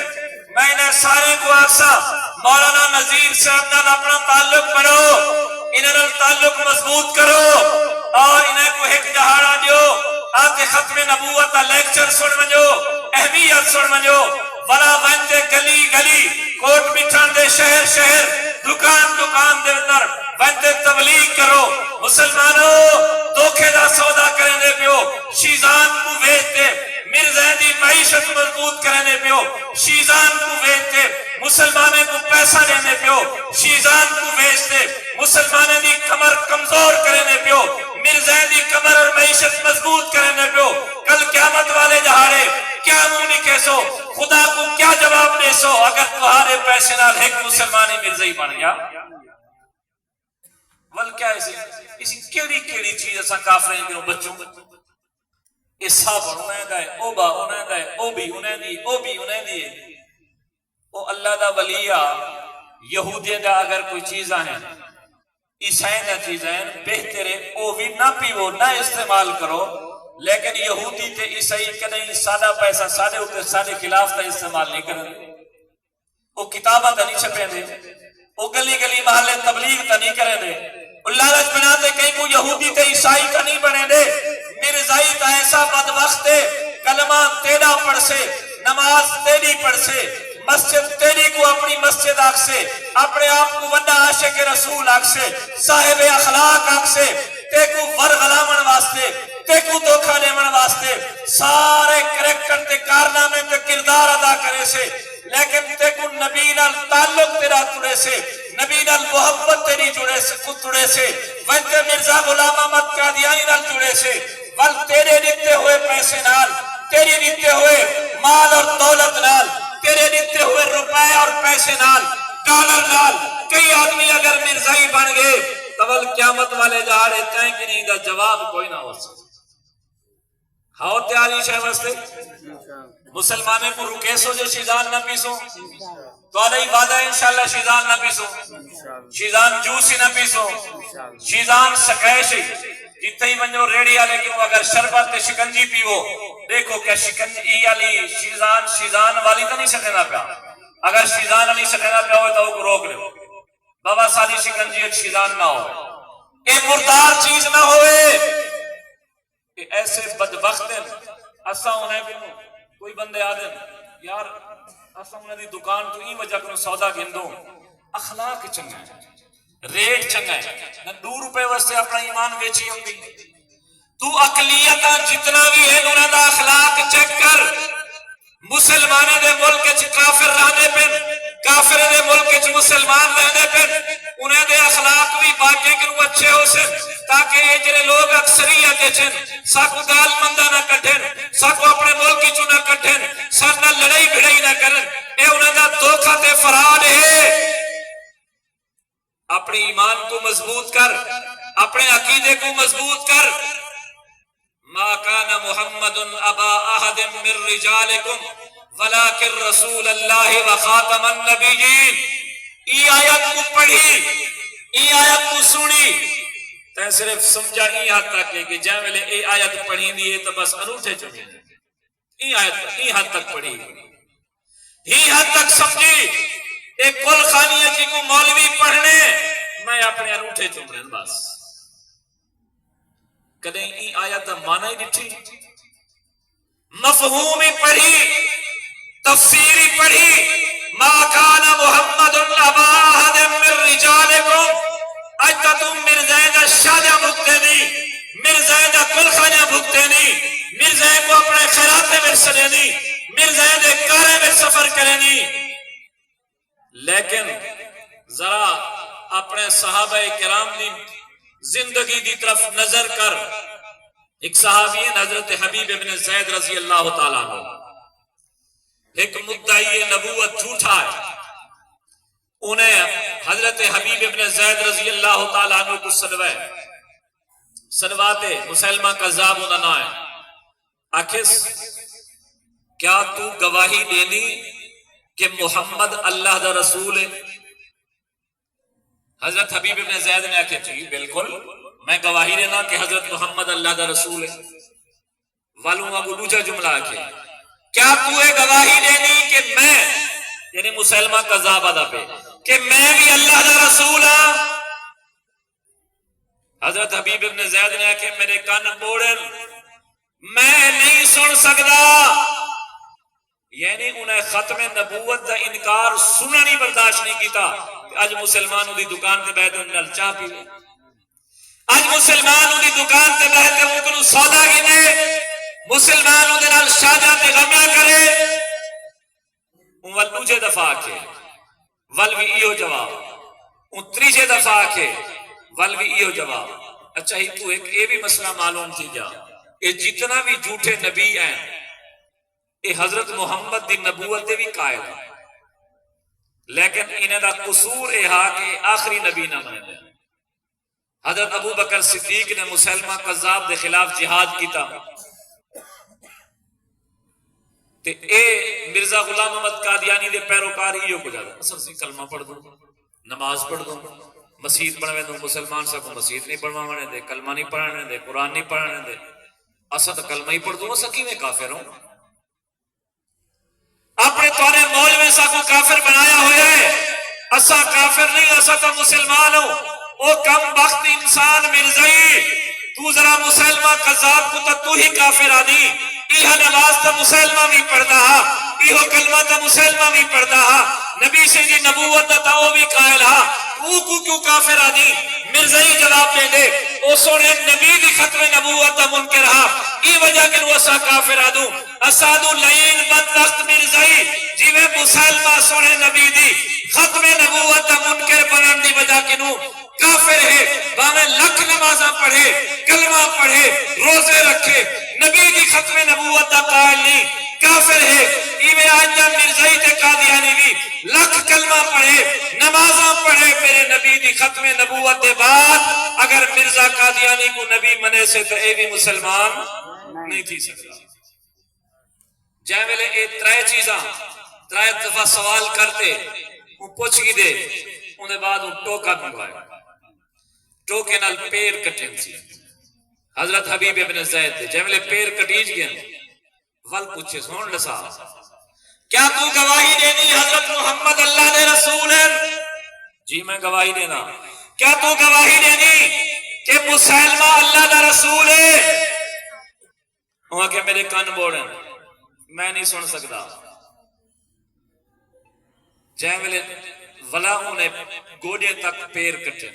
میں انہیں سارے کو آکسا مولانا نذیر صاحب نال اپنا تعلق کرو، انہیں تعلق مضبوط کرو اور انہیں کو ایک دہاڑا دیو آتے ختم نبوت کا لیکچر سن منجو، اہمیت سن منجو، بڑا بندے گلی گلی کوٹ مٹھن دے شہر شہر دکان دکان دے اندر بندے تبلیغ کرو۔ مسلمانوں دھوکے دا سودا کرنے پیو، شیزان کو بیچتے مرزا دی معیشت مضبوط کرنے پیو، شیزان کو بیچتے مسلمانے کو پیسہ لینے پیو، شیزان کو بیچتے مسلمانے دی کمر کمزور کرنے پیو، مرزا دی کمر اور معیشت مضبوط کرنے پیو۔ کل قیامت والے جہاڑے کیا منہ نکے سو، خدا کو کیا جواب دے سو اگر تمہارے پیسے نال ایک مسلمانی مرزائی بن گیا؟ ول کیا اسی کیڑی کیڑی چیز اسا کافریں کے بچوں اس سب انہیں دے، او با انہیں دے، او بھی انہیں دی، او بھی انہیں دی۔ او اللہ دا ولیہ یہودی دا اگر کوئی چیزاں ہیں عیسائی دا چیزیں بہترے او بھی نہ پیو نہ استعمال کرو، لیکن یہودی تے عیسائی کدیں سادہ پیسہ سادے اوپر سادے خلاف تا استعمال نہیں کریں، وہ کتابہ تا نہیں چھپیں دے، وہ گلی گلی محلے تبلیغ تا نہیں کریں دے، لالچ بناتے کہیں کو یہودی تے عیسائی کا نہیں بنے دے۔ مرزائی تا ایسا بدبخت ہے کلمہ تیرا پڑھ سے، نماز تیری پڑھ سے، مسجد تیری کو اپنی مسجد آگ سے، اپنے آپ کو وڈا عاشق رسول آگ سے، صاحب اخلاق آگ سے، تے کو ورغلامن واسطے، تے کو دھوکھا دیمن واسطے سارے کریکٹر تے کارنامے تے کردار ادا کرے سے، لیکن تے کو نبی نال تعلق تیرا تڑے سے، نبی نال محبت تیری جڑے سے کتڑے سے، وجہ مرزا غلام احمد قادیانی نال جڑے سے، ول تیرے دیتے ہوئے پیسے نال، تیرے دیتے ہوئے مال اور دولت نال، تیرے دیتے ہوئے روپے اور پیسے نال، ڈالر نال کئی آدمی اگر مرزائی بن گئے تول قیامت والے جہاڑے کہیں کہ نہیں دا جواب کوئی نہ ہو سکتا۔ ہاؤ تیاری شاہ واسطے مسلمانے کو رکے سو جو شیزان نہ پیسو تو علیہ وعدہ انشاءاللہ شیزان نہ پیسو، شیزان جوسی نہ پیسو، شیزان سکیشی جتنے ہی بنجو ریڑیا، لیکن وہ اگر شربت شکنجی پیو دیکھو کیا شکنجی علی شیزان والی تو نہیں سکنا پیا، اگر شیزان علی سکنا پیا ہوئے تو وہ روک لو بابا ساری شکنجی شیزان نہ ہو، اے مردار چیز نہ ہوئے، کہ ایسے بدبخت ہیں اسا انہیں بھی کوئی بندے آدھے یار اسا انہیں دی دکان تو ہی وجہ کرو سودا گھندوں، اخلاق چنگا ہے، ریٹ چنگا ہے، نہ 2 روپے واسطے اپنا ایمان بیچی ہوں گی، تو اقلیتاں جتنا بھی ہے انہاں دا اخلاق چیک کر، مسلمانے دے ملک چ کافر رہنے پن، کافر دے ملک چ مسلمان رہنے پن، انہیں دے اخلاق بھی باقی کنو اچھے ہو سن، تاکہ یہ جڑے لوگ اکثریت چن ساکو گال مندہ نہ کٹھن، ساکو اپنے ملک چو نہ کٹھن، ساک نہ لڑائی بھڑائی نہ کرن، اے انہیں دا دھوکہ تے فراد ہے۔ اپنے ایمان کو مضبوط کر، اپنے عقیدے کو مضبوط کر، ما کان محمد ابا احد من رجالکم ولکن رسول اللہ وخاتم النبیین، ای آیت کو پڑھی، ای آیت کو سنی، تے صرف سمجھا ای حد تک کہ جہاں ویلے ای آیت پڑھی دیئے تو بس انوٹھے چکے، ای آیت ای حد تک پڑھی، ہی حد تک سمجھی، ایک کل خانیہ جی کو مولوی پڑھنے میں اپنے انوٹھے چمرن بس، کدیں ای آیت معنی ہی ڈٹھی، مفہوم ہی پڑھی، تفسیری پڑھی، ما کان محمد ابا احد من رجالکم، اج تا تم مرزائے دا شادیاں بھگتے نہیں، مرزائے دا کلخانیاں بھگتے نہیں، مرزائے کو اپنے خیراتے میں سلے نہیں، مرزائے دے کارے میں سفر کرے نہیں، لیکن ذرا اپنے صحابہ کرام دی زندگی دی طرف نظر کر، ایک صحابی ہے حضرت حبیب ابن زید رضی اللہ تعالیٰ عنہ، ایک مدعی نبوت جھوٹا ہے، انہیں حضرت حبیب ابن زید رضی اللہ تعالیٰ عنہ کو سنواتے مسلمہ کذاب ہونا نہ ہے، آخس کیا تو گواہی دینی کہ محمد اللہ دا رسول ہے؟ حضرت حبیب ابن زید نے آخیا جی بالکل میں گواہی دینا کہ حضرت محمد اللہ دا رسول ہے، والوں کو دوسرا جملہ آخیا کیا تو ہے گواہی دینی کہ میں یعنی مسلمہ کذاب ادا پہ کہ میں بھی اللہ دا رسول ہاں؟ حضرت حبیب ابن زید نے آخیا میرے کان موڑن، میں نہیں سن سکتا، یعنی انہیں ختم نبوت دا انکار سننا نہیں برداشت نہیں کیتا، اج مسلمانوں دی دکان تے بیٹھے انہاں نال چاہ پیوے، اج مسلمانوں دی دکان تے بیٹھے ان کو سودا گنے، مسلمانوں دے نال شادیاں تے غمیاں کرے، ان ول دوجے دفعہ آکھے ول بھی ایو جواب، ان تریجے دفعہ آکھے ول بھی ایو جواب۔ اچھا ہی تو ایک اے بھی مسئلہ معلوم تھی جا، اے جتنا بھی جھوٹے نبی ہیں اے حضرت محمد دی نبوت دے بھی قائل ہیں، لیکن انہیں دا قصور اے ہا کہ آخری نبی نہ بنے دے۔ حضرت ابو بکر صدیق نے مسلمہ قذاب دے خلاف جہاد کیتا، تے اے مرزا غلام احمد قادیانی دے پیروکار ہی کو جاتا اصل سی کلمہ پڑھ دو، نماز پڑھ دو، مسجد پڑھنے دو، مسلمان سا کو مسجد نہیں پڑھوانے دے، کلمہ نہیں پڑھنے دے، قرآن نہیں پڑھنے دے، اصل تو کلمہ ہی پڑھ دو، اصل کی میں کافر ہوں؟ اپنے تونے مولوی سا کو کافر بنایا ہویا ہے، اسا کافر نہیں، اسا تو مسلمان ہوں، او کم وقت انسان مرزائی، تو ذرا مسلمہ قذاب کو تو ہی کافر آنی، ایہا نماز تا مسلمہ بھی پڑھدا ہا، ایہو کلمہ تا مسلمہ بھی پڑھدا ہا، نبی سے جی نبوت تا وہ بھی قائل ہا، کو کیوں کافر آنی؟ مرزائی جواب دے دے، او سونے نبی دی ختم نبوت تا منکر ہا، ای وجہ کہ وہ اسا کافر آدوں، اسادو لعین بدبخت مرزائی جی میں مسلمہ سونے نبی دی ختم نبوت تا منکر بنن دی وجہ کہ کافر ہے، باویں لکھ نمازاں پڑھے، کلمہ پڑھے، روزے رکھے، نبی کی ختم نبوت دا قائل نہیں، کافر ہے۔ ایویں آجا مرزائی تے قادیانی بھی لکھ کلمہ پڑھے، نمازاں پڑھے، میرے نبی دی ختم نبوت دے بعد اگر مرزا قادیانی کو نبی منے سے تو اے بھی مسلمان نہیں تھی سکتا۔ جائے ویلے اے ترائے چیزاں ترائے دفعہ سوال کرتے وہ پوچھ گی دے انہیں بعد وہ ٹوکا منگوائے، ٹوکے نال پیر کٹیں سی، حضرت حبیب ابن زید دے جائے ویلے پیر کٹیج گئے ول پوچھے سون لسا کیا تو گواہی دینی حضرت محمد اللہ دے رسول ہیں؟ جی میں گواہی دینا. کیا تو گواہی دینی کہ مسلمہ اللہ دا رسول ہے؟ وہاں کہ میرے کان بوڑن میں نہیں سن سکتا. جائیں ویلے ولا انہیں گوڑے تک پیر کٹے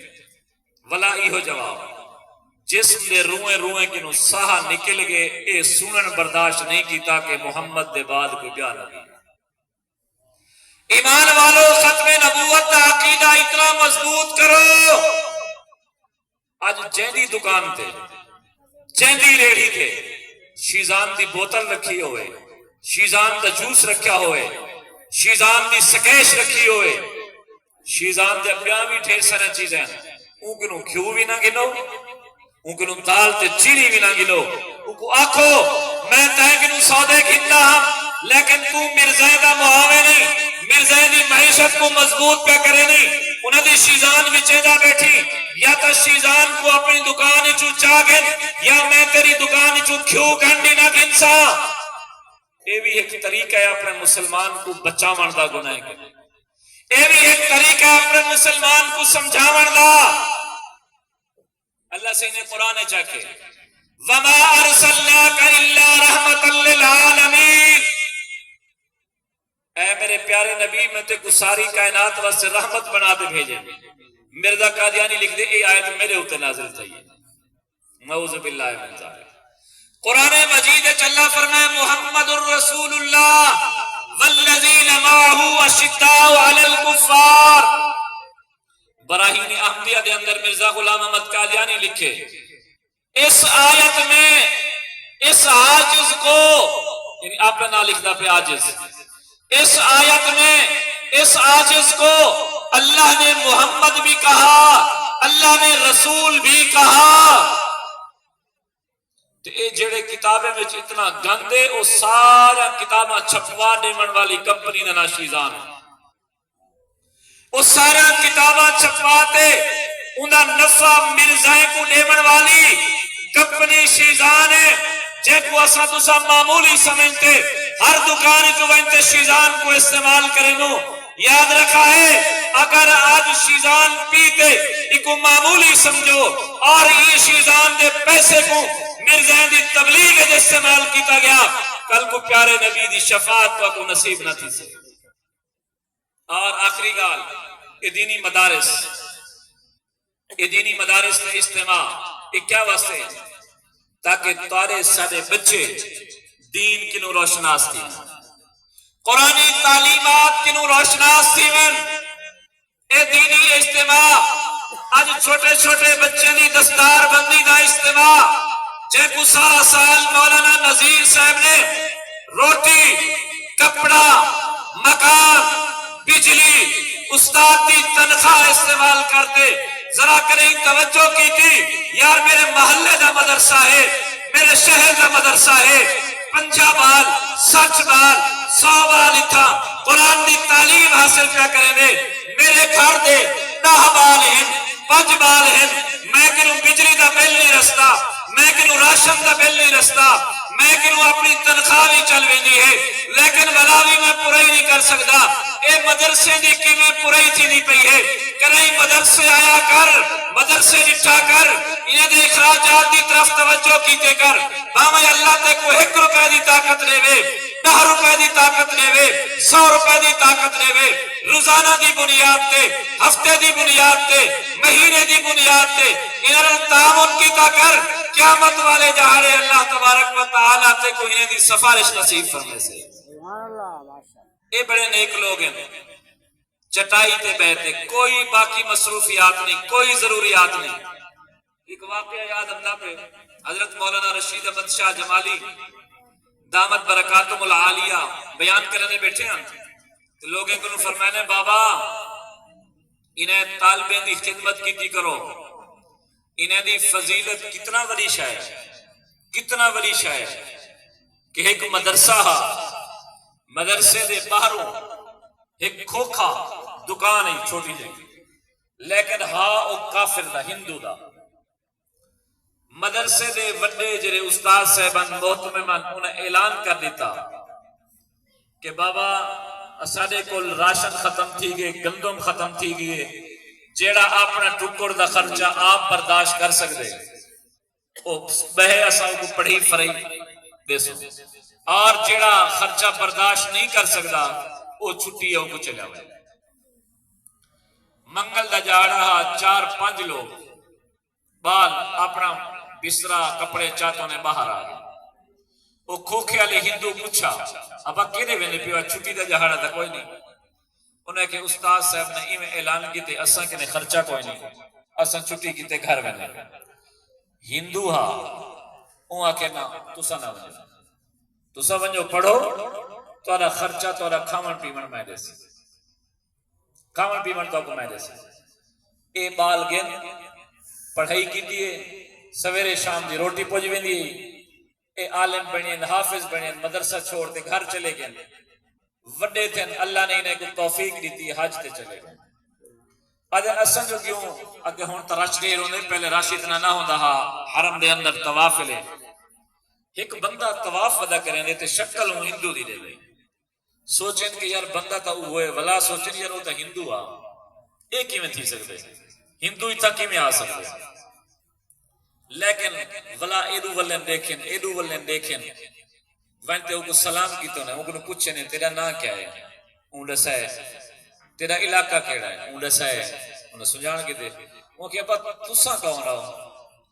ولا ایہو جواب جسم دے روئیں روئیں کنو ساہا نکل گئے اے سنن برداشت نہیں کیتا کہ محمد دے بعد کوئی پیار نبی. ایمان والو ختم نبوت دا عقیدہ اتنا مضبوط کرو. آج جیندی دکان تے جیندی ریڑھی تے شیزان دی بوتل رکھی ہوئے, شیزان دا جوس رکھیا ہوئے, شیزان دی سکیش رکھی ہوئے, شیزان دے پیاں بھی ٹھیر سارے چیزیں اون کنو کھیو بھی نہ گنو, اون کنو دال تے چینی بھی نہ گنو. اون کو آکھو میں تائیں کنو سودے گھندا ہم لیکن تو مرزائے دا معاوے نہیں, مرزائے دی معیشت کو مضبوط پہ کرے نہیں. انہوں دی شیزان بچے جا بیٹھی یا تا شیزان کو اپنی دکان چو چاگن یا میں تیری دکان چو کھیو گھنڈی نہ گھنسا. اے بھی ایک طریقہ ہے اپنے مسلمان کو بچا مردہ گناہ کے. اے بھی ایک طریقہ ہے اپنے مسلمان کو سمجھا مردہ. اللہ سے انہیں قرآن چاکے وَمَا أَرْسَلْنَاكَ إِلَّا رَحْمَةً لِّلْعَالَمِينَ. اے میرے پیارے نبی میں تے کو ساری کائنات واسطے رحمت بنا دے بھیجے. مرزا قادیانی لکھ دے اے آیت میرے ہوتے نازل تھی. نعوذ باللہ من ذالک. قرآن مجید اللہ فرمائے محمد الرسول اللہ والذین معه اشداء علی الکفار. براہین احمدیہ دے اندر مرزا غلام احمد قادیانی لکھے اس آیت میں اس عاجز کو, یعنی آپ نے نہ لکھتا پہ عاجز, اس آیت میں اس عاجز کو اللہ نے محمد بھی کہا, اللہ نے رسول بھی کہا. تو اے جڑے کتابیں میں اتنا گندے وہ سارا کتاباں چھپوا دیمن والی کمپنی دا نا شیزان ہے. وہ سارا کتاباں چھپواتے انہا نفع مرزائیں کو دیمن والی کمپنی شیزان ہے. جے کو اسا تسا معمولی سمجھتے ہر دکان جو انتے شیزان کو استعمال کریں گو. یاد رکھا ہے اگر آج شیزان پیتے ایک معمولی سمجھو اور یہ شیزان دے پیسے کو مرزائیں دی تبلیغ دے استعمال کیتا گیا کل کو پیارے نبی دی شفاعت کو نصیب نہ تھی سے. اور آخری گال یہ دینی مدارس, یہ دینی مدارس میں اجتماع یہ کیا واسطے ہے تاکہ تارے سارے بچے دین کنو روشناس تھی, قرآنی تعلیمات کنو روشناس تھی. اے دینی اجتماع آج چھوٹے چھوٹے بچے دی دستار بندی دا اجتماع جے کو سارا سال مولانا نذیر صاحب نے روٹی کپڑا مکان بجلی استاد دی تنخواہ استعمال کرتے ذرا کریں توجہ کی تھی. یار میرے محلے دا مدرسہ ہے, میرے شہر دا مدرسہ ہے, 50 بال 60 بال 100 بال اتھا قرآن دی تعلیم حاصل کیا کریں دے. میرے گھر دے 10 بال ہیں 5 بال ہیں, میں کنوں بجلی دا بل نہیں رستا, میں کنوں راشن دا بل نہیں رستا, میں کنوں اپنی تنخواہ بھی چل بھی ہے لیکن بلاوی میں پوری نہیں کر سکتا. اے مدرسے دی کی میں پوری تھی نہیں پئی ہے. کریں مدرسے آیا کر, مدرسے نٹھا کر, انہیں دے اخراجات دی طرف توجہ کیتے کر. باویں اللہ تے کو 1 روپے دی طاقت لے وے, 10 روپے دی طاقت لے وے, 100 روپے دی طاقت لے وے, روزانہ دی بنیاد تے, ہفتے دی بنیاد تے, مہینے دی بنیاد تے انہیں تعاون کیتا کر. قیامت والے جہارے اللہ تبارک و تعالیٰ تے کو انہیں دی سفارش نصیب فرمے سے. اے بڑے نیک لوگ ہیں, چٹائی تے بیٹھے, کوئی باقی مصروفیات نہیں, کوئی ضروریات نہیں. ایک واقعہ یاد اللہ پہ حضرت مولانا رشید احمد شاہ جمالی دامت برکاتم العالیہ بیان کرنے بیٹھے ہیں تو لوگوں کو فرمانے بابا انہیں طالبین دی خدمت کی کرو, انہیں دی فضیلت کتنا بڑی شاید, کتنا بڑی شاید کہ ایک مدرسہ مدرسے دے باہروں ایک کھوکھا دکان ہے چھوٹی جگہ لیکن ہاں او کافر دا, ہندو دا. مدرسے دے وڈے جڑے استاد صاحبان محتممان انہیں اعلان کر دیتا کہ بابا اساڈے کول راشن ختم تھی گئے، گندم ختم تھی گئے، جیڑا اپنا ٹکڑ دا خرچہ آپ برداشت کر سکتے او بہے اساں کو پڑھی فری دے سو، اور جیڑا خرچہ برداشت نہیں کر سکتا وہ چھٹی ہے کو چلا ہوئے۔ منگل دا جا رہا 4-5 لوگ بال اپنا بسترا کپڑے چاتوں نے باہر آ گئے۔ وہ کھوکھے والے ہندو پوچھا ابا کیڑے ویلے پیو چھٹی دا جہاڑا تھا کوئی نہیں، انہیں کہ استاد صاحب نے ایویں اعلان کیتے اساں کنے خرچہ کوئی نہیں، اساں چھٹی کیتے گھر ویلے ہندو ہاں او آکے نا تسا نہ ونجو، تسا ونجو پڑھو تہاڈا خرچہ تہاڈا کھاون پیون میں دے سی، کھاون پیون تو کو میں دے سی۔ اے بال گن پڑھائی کیتی ہے، سویرے شام دی روٹی پج ویندی، اے عالم بنین، حافظ بنین، مدرسہ چھوڑ تے گھر چلے گئے، وڈے تھے اللہ نے انہیں کو توفیق دیتی حج تے چلے گئے۔ اج اساں جو کیوں اگے ہن تے رش گئے ہوندے، پہلے رش اتنا نہ ہوندا ہا، حرم دے اندر طواف لے ایک بندہ طواف ادا کریں تے شکل ہوں ہندو دی دے لئی، سوچیں کہ یار بندہ تا ہوئے ولا سوچیں یار وہ تا ہندو آ، اے کیویں تھی سکدے، ہندو ہی تا کیویں آ سکدے، لیکن ولا ایدو ولن دیکھیں ایدو ولن دیکھیں وانتے وہ کو سلام کیتو نے، وہ کو پوچھے نے تیرا نا کیا ہے، اون دسا ہے، تیرا علاقہ کیڑا ہے، اون دسا ہے، انہیں سنجان کے دے، وہ کہ ابا تساں کون رہو،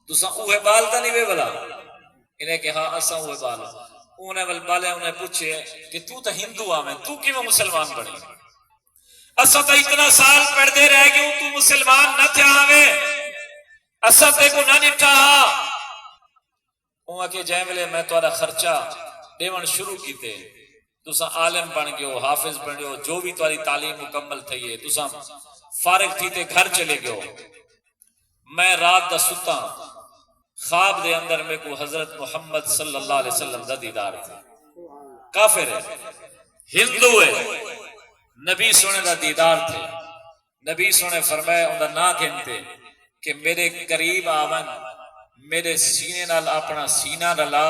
تساں اوہے بال تا نہیں وے بلا، انہیں کہ ہاں اساں ہوئے بال، انہیں ول بالے انہیں پوچھے کہ تو تا ہندو آمیں تو کیوں مسلمان بڑی، اساں تا اتنا سال پڑھ دے رہے کہ تو مسلمان نہ تھے آمیں، اساں تے کو نہ نٹھا، انہیں کہ جائیں ملے میں توڑا خرچہ دیون شروع کیتے، تساں عالم بن گئے ہو، حافظ بن گئے ہو، جو بھی تمہاری تعلیم مکمل تھی ہے، تساں فارغ تھی تے گھر چلے گئے ہو، میں رات دا ستا خواب دے اندر میں کو حضرت محمد صلی اللہ علیہ وسلم دا دیدار تھا، کافر ہے، ہندو ہے، نبی سونے دا دیدار تھے، نبی سونے فرمائے ان دا نا گھنتے کہ میرے قریب آون، میرے سینے نال اپنا سینہ رلا،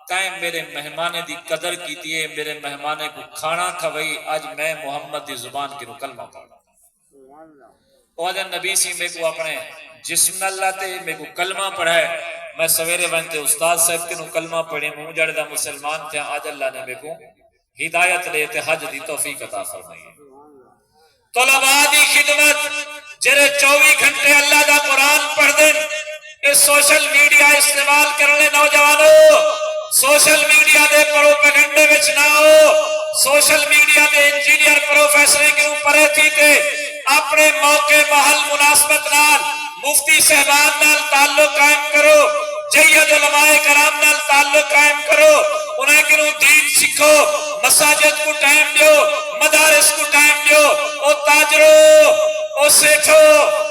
تائیں میرے مہمانے دی قدر کیتی ہے، میرے مہمانے کو کھانا کھوئی، آج میں محمد دی زبان کی کلمہ پڑھا، اور نبی سی میں کو اپنے جسم اللہ تے میں کو کلمہ پڑھائے، میں سویرے بنتے استاد صاحب کے نو کلمہ پڑھے، موں جڑدہ مسلمان تھے، آج اللہ نے میں کو ہدایت لے تے حج دی توفیق عطا فرمائی۔ طلباء دی خدمت جرے 24 گھنٹے اللہ دا قرآن پڑھ دیں، اس سوشل میڈیا استعمال کرنے نوجوانوں، سوشل میڈیا دے پروپیگنڈے وچ نہ ہو، سوشل میڈیا دے انجینئر پروفیسر کے اوپر تھی تے اپنے موقع محل مناسبت نال مفتی صاحبان نال تعلق قائم کرو، جید علماء کرام نال تعلق قائم کرو، انہیں کنو دین سکھو، مساجد کو ٹائم دیو، مدارس کو ٹائم دیو، او تاجرو، او سیٹھو،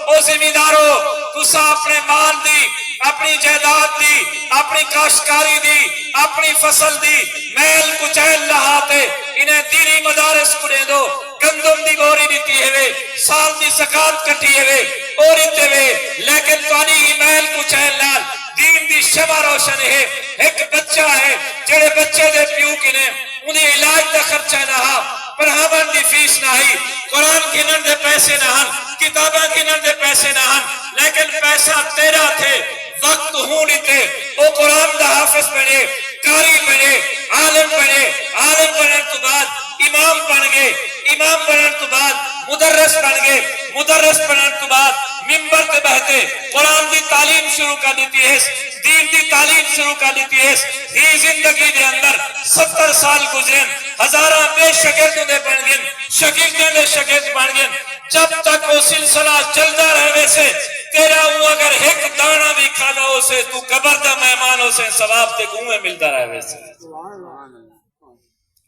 او زمیندارو، تسا اپنے مال دی، اپنی جائیداد دی، اپنی کاشتکاری دی، اپنی فصل دی میل کچیل لہاتے انہیں دینی مدارس کو دے دو، گندم دی بوری دیتی ہے، سال دی زکاة کٹی ہے، اور دیتے ہوئے، لیکن توانی ہی محل کچھ ہے لال دین دی شمع روشن ہے، ایک بچہ ہے جڑے بچے دے پیو کنے انہیں علاج دا خرچہ نہ ہا، پڑھاون دی فیس نہ ہی، قرآن گنن دے پیسے نہ ہن، کتابیں گنن دے پیسے نہ ہن، لیکن پیسہ تیرا تھے، وقت ہوں نہیں تھے، وہ قرآن دا حافظ بنے، قاری بنے، عالم بنے، عالم بنے تو بعد امام بن گئے، امام بنن تو بعد مدرس بن گئے، مدرس بنن تو بعد منبر تے بہتے قرآن دی تعلیم شروع کر دیتی ہے، دین دی تعلیم شروع کر دیتی ہے، یہ زندگی دے اندر 70 سال گزرن، ہزارہ بے شگرد دے بن گئے، شگردیں دے شگرد بن گئے، جب تک وہ سلسلہ چلتا رہے سے تیرا وہ اگر ایک دانہ بھی کھانا ہو سے تو قبر دا مہمان ہو سے ثواب تے گوئے ملتا رہے سے۔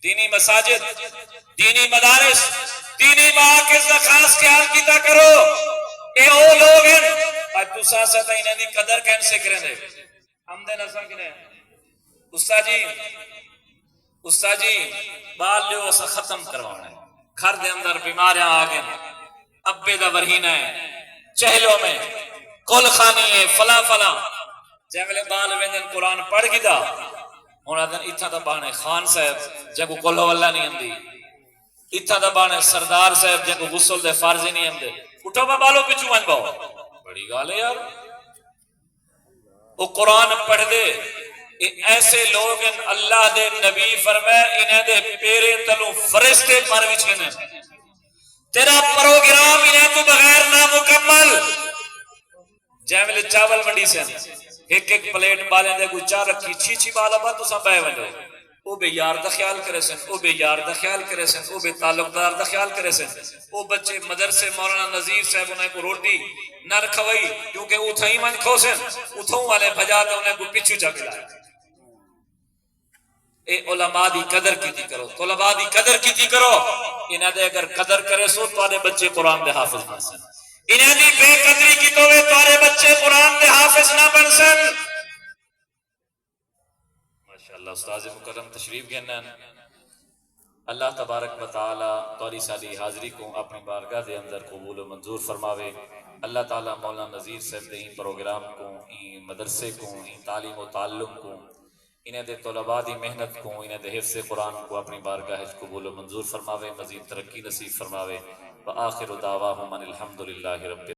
دینی مساجد، دینی مدارس، دینی مراکز کا خاص خیال کیتا کرو، اے او لوگ ہیں آج تو ساتھ انہیں دی قدر کیسے کریں دے ہم دے نظر کنے استاد جی بال لیو اسا ختم کروانا ہے، گھر دے اندر بیماریاں آگئے، ابے دا ورہینہ ہے، چہلوں میں کل خانی ہے، فلاں فلاں، جیویں بال وینجن قرآن پڑھ گدا ہن آدن اتھا دا بانے خان صاحب جے کو قل ہو اللہ نہیں اندی اتھا دا بانے سردار صاحب جے کو غسل دے فرض نہیں اندے اٹھو میں بالو پچھو من باؤ بڑی گال ہے یار وہ قرآن پڑھ دے ایسے لوگ ہیں اللہ دے نبی فرمائے انہیں دے پیرے تلو فرشتے پر وچھنے تیرا پروگرام انہیں تو بغیر نامکمل جیملے چاول منڈی سے ایک ایک پلیٹ بالیں دے کوئی چار رکھی چھی چھی بالا با تو سب بے ونجو او بے یار دا خیال کرے سن او بے یار دا خیال کرے سن او بے تعلق دار دا خیال کرے سن او بچے مدرسے مولانا نذیر صاحب انہیں کو روٹی نہ رکھوائی کیونکہ اتھا ہی من کھو سن اتھوں والے بھجاتا انہیں کو پچھو چک لائے اے علماء دی قدر کیتی کرو طلباء دی قدر کیتی کرو انہیں دے اگر قدر کرے سو تارے بچے قرآن دے حافظ بن سن انہیں دی بے قدری کی تو تارے بچے قرآن دے حافظ نہ بن سن ماشاءاللہ استاذ مکرم تشریف گئنن اللہ تبارک و تعالی توری سالی حاضری کو اپنی بارگاہ دے اندر قبول و منظور فرماوے اللہ تعالی مولانا نذیر صاحب دے پروگرام کو مدرسے کو تعلیم و تعلم کو انہیں دے طلباء دی محنت کو انہیں دے حفظ قرآن کو اپنی بارگاہ قبول و منظور فرماوے مزید ترقی نصیب فرماوے وآخر دعواہم ان الحمدللہ رب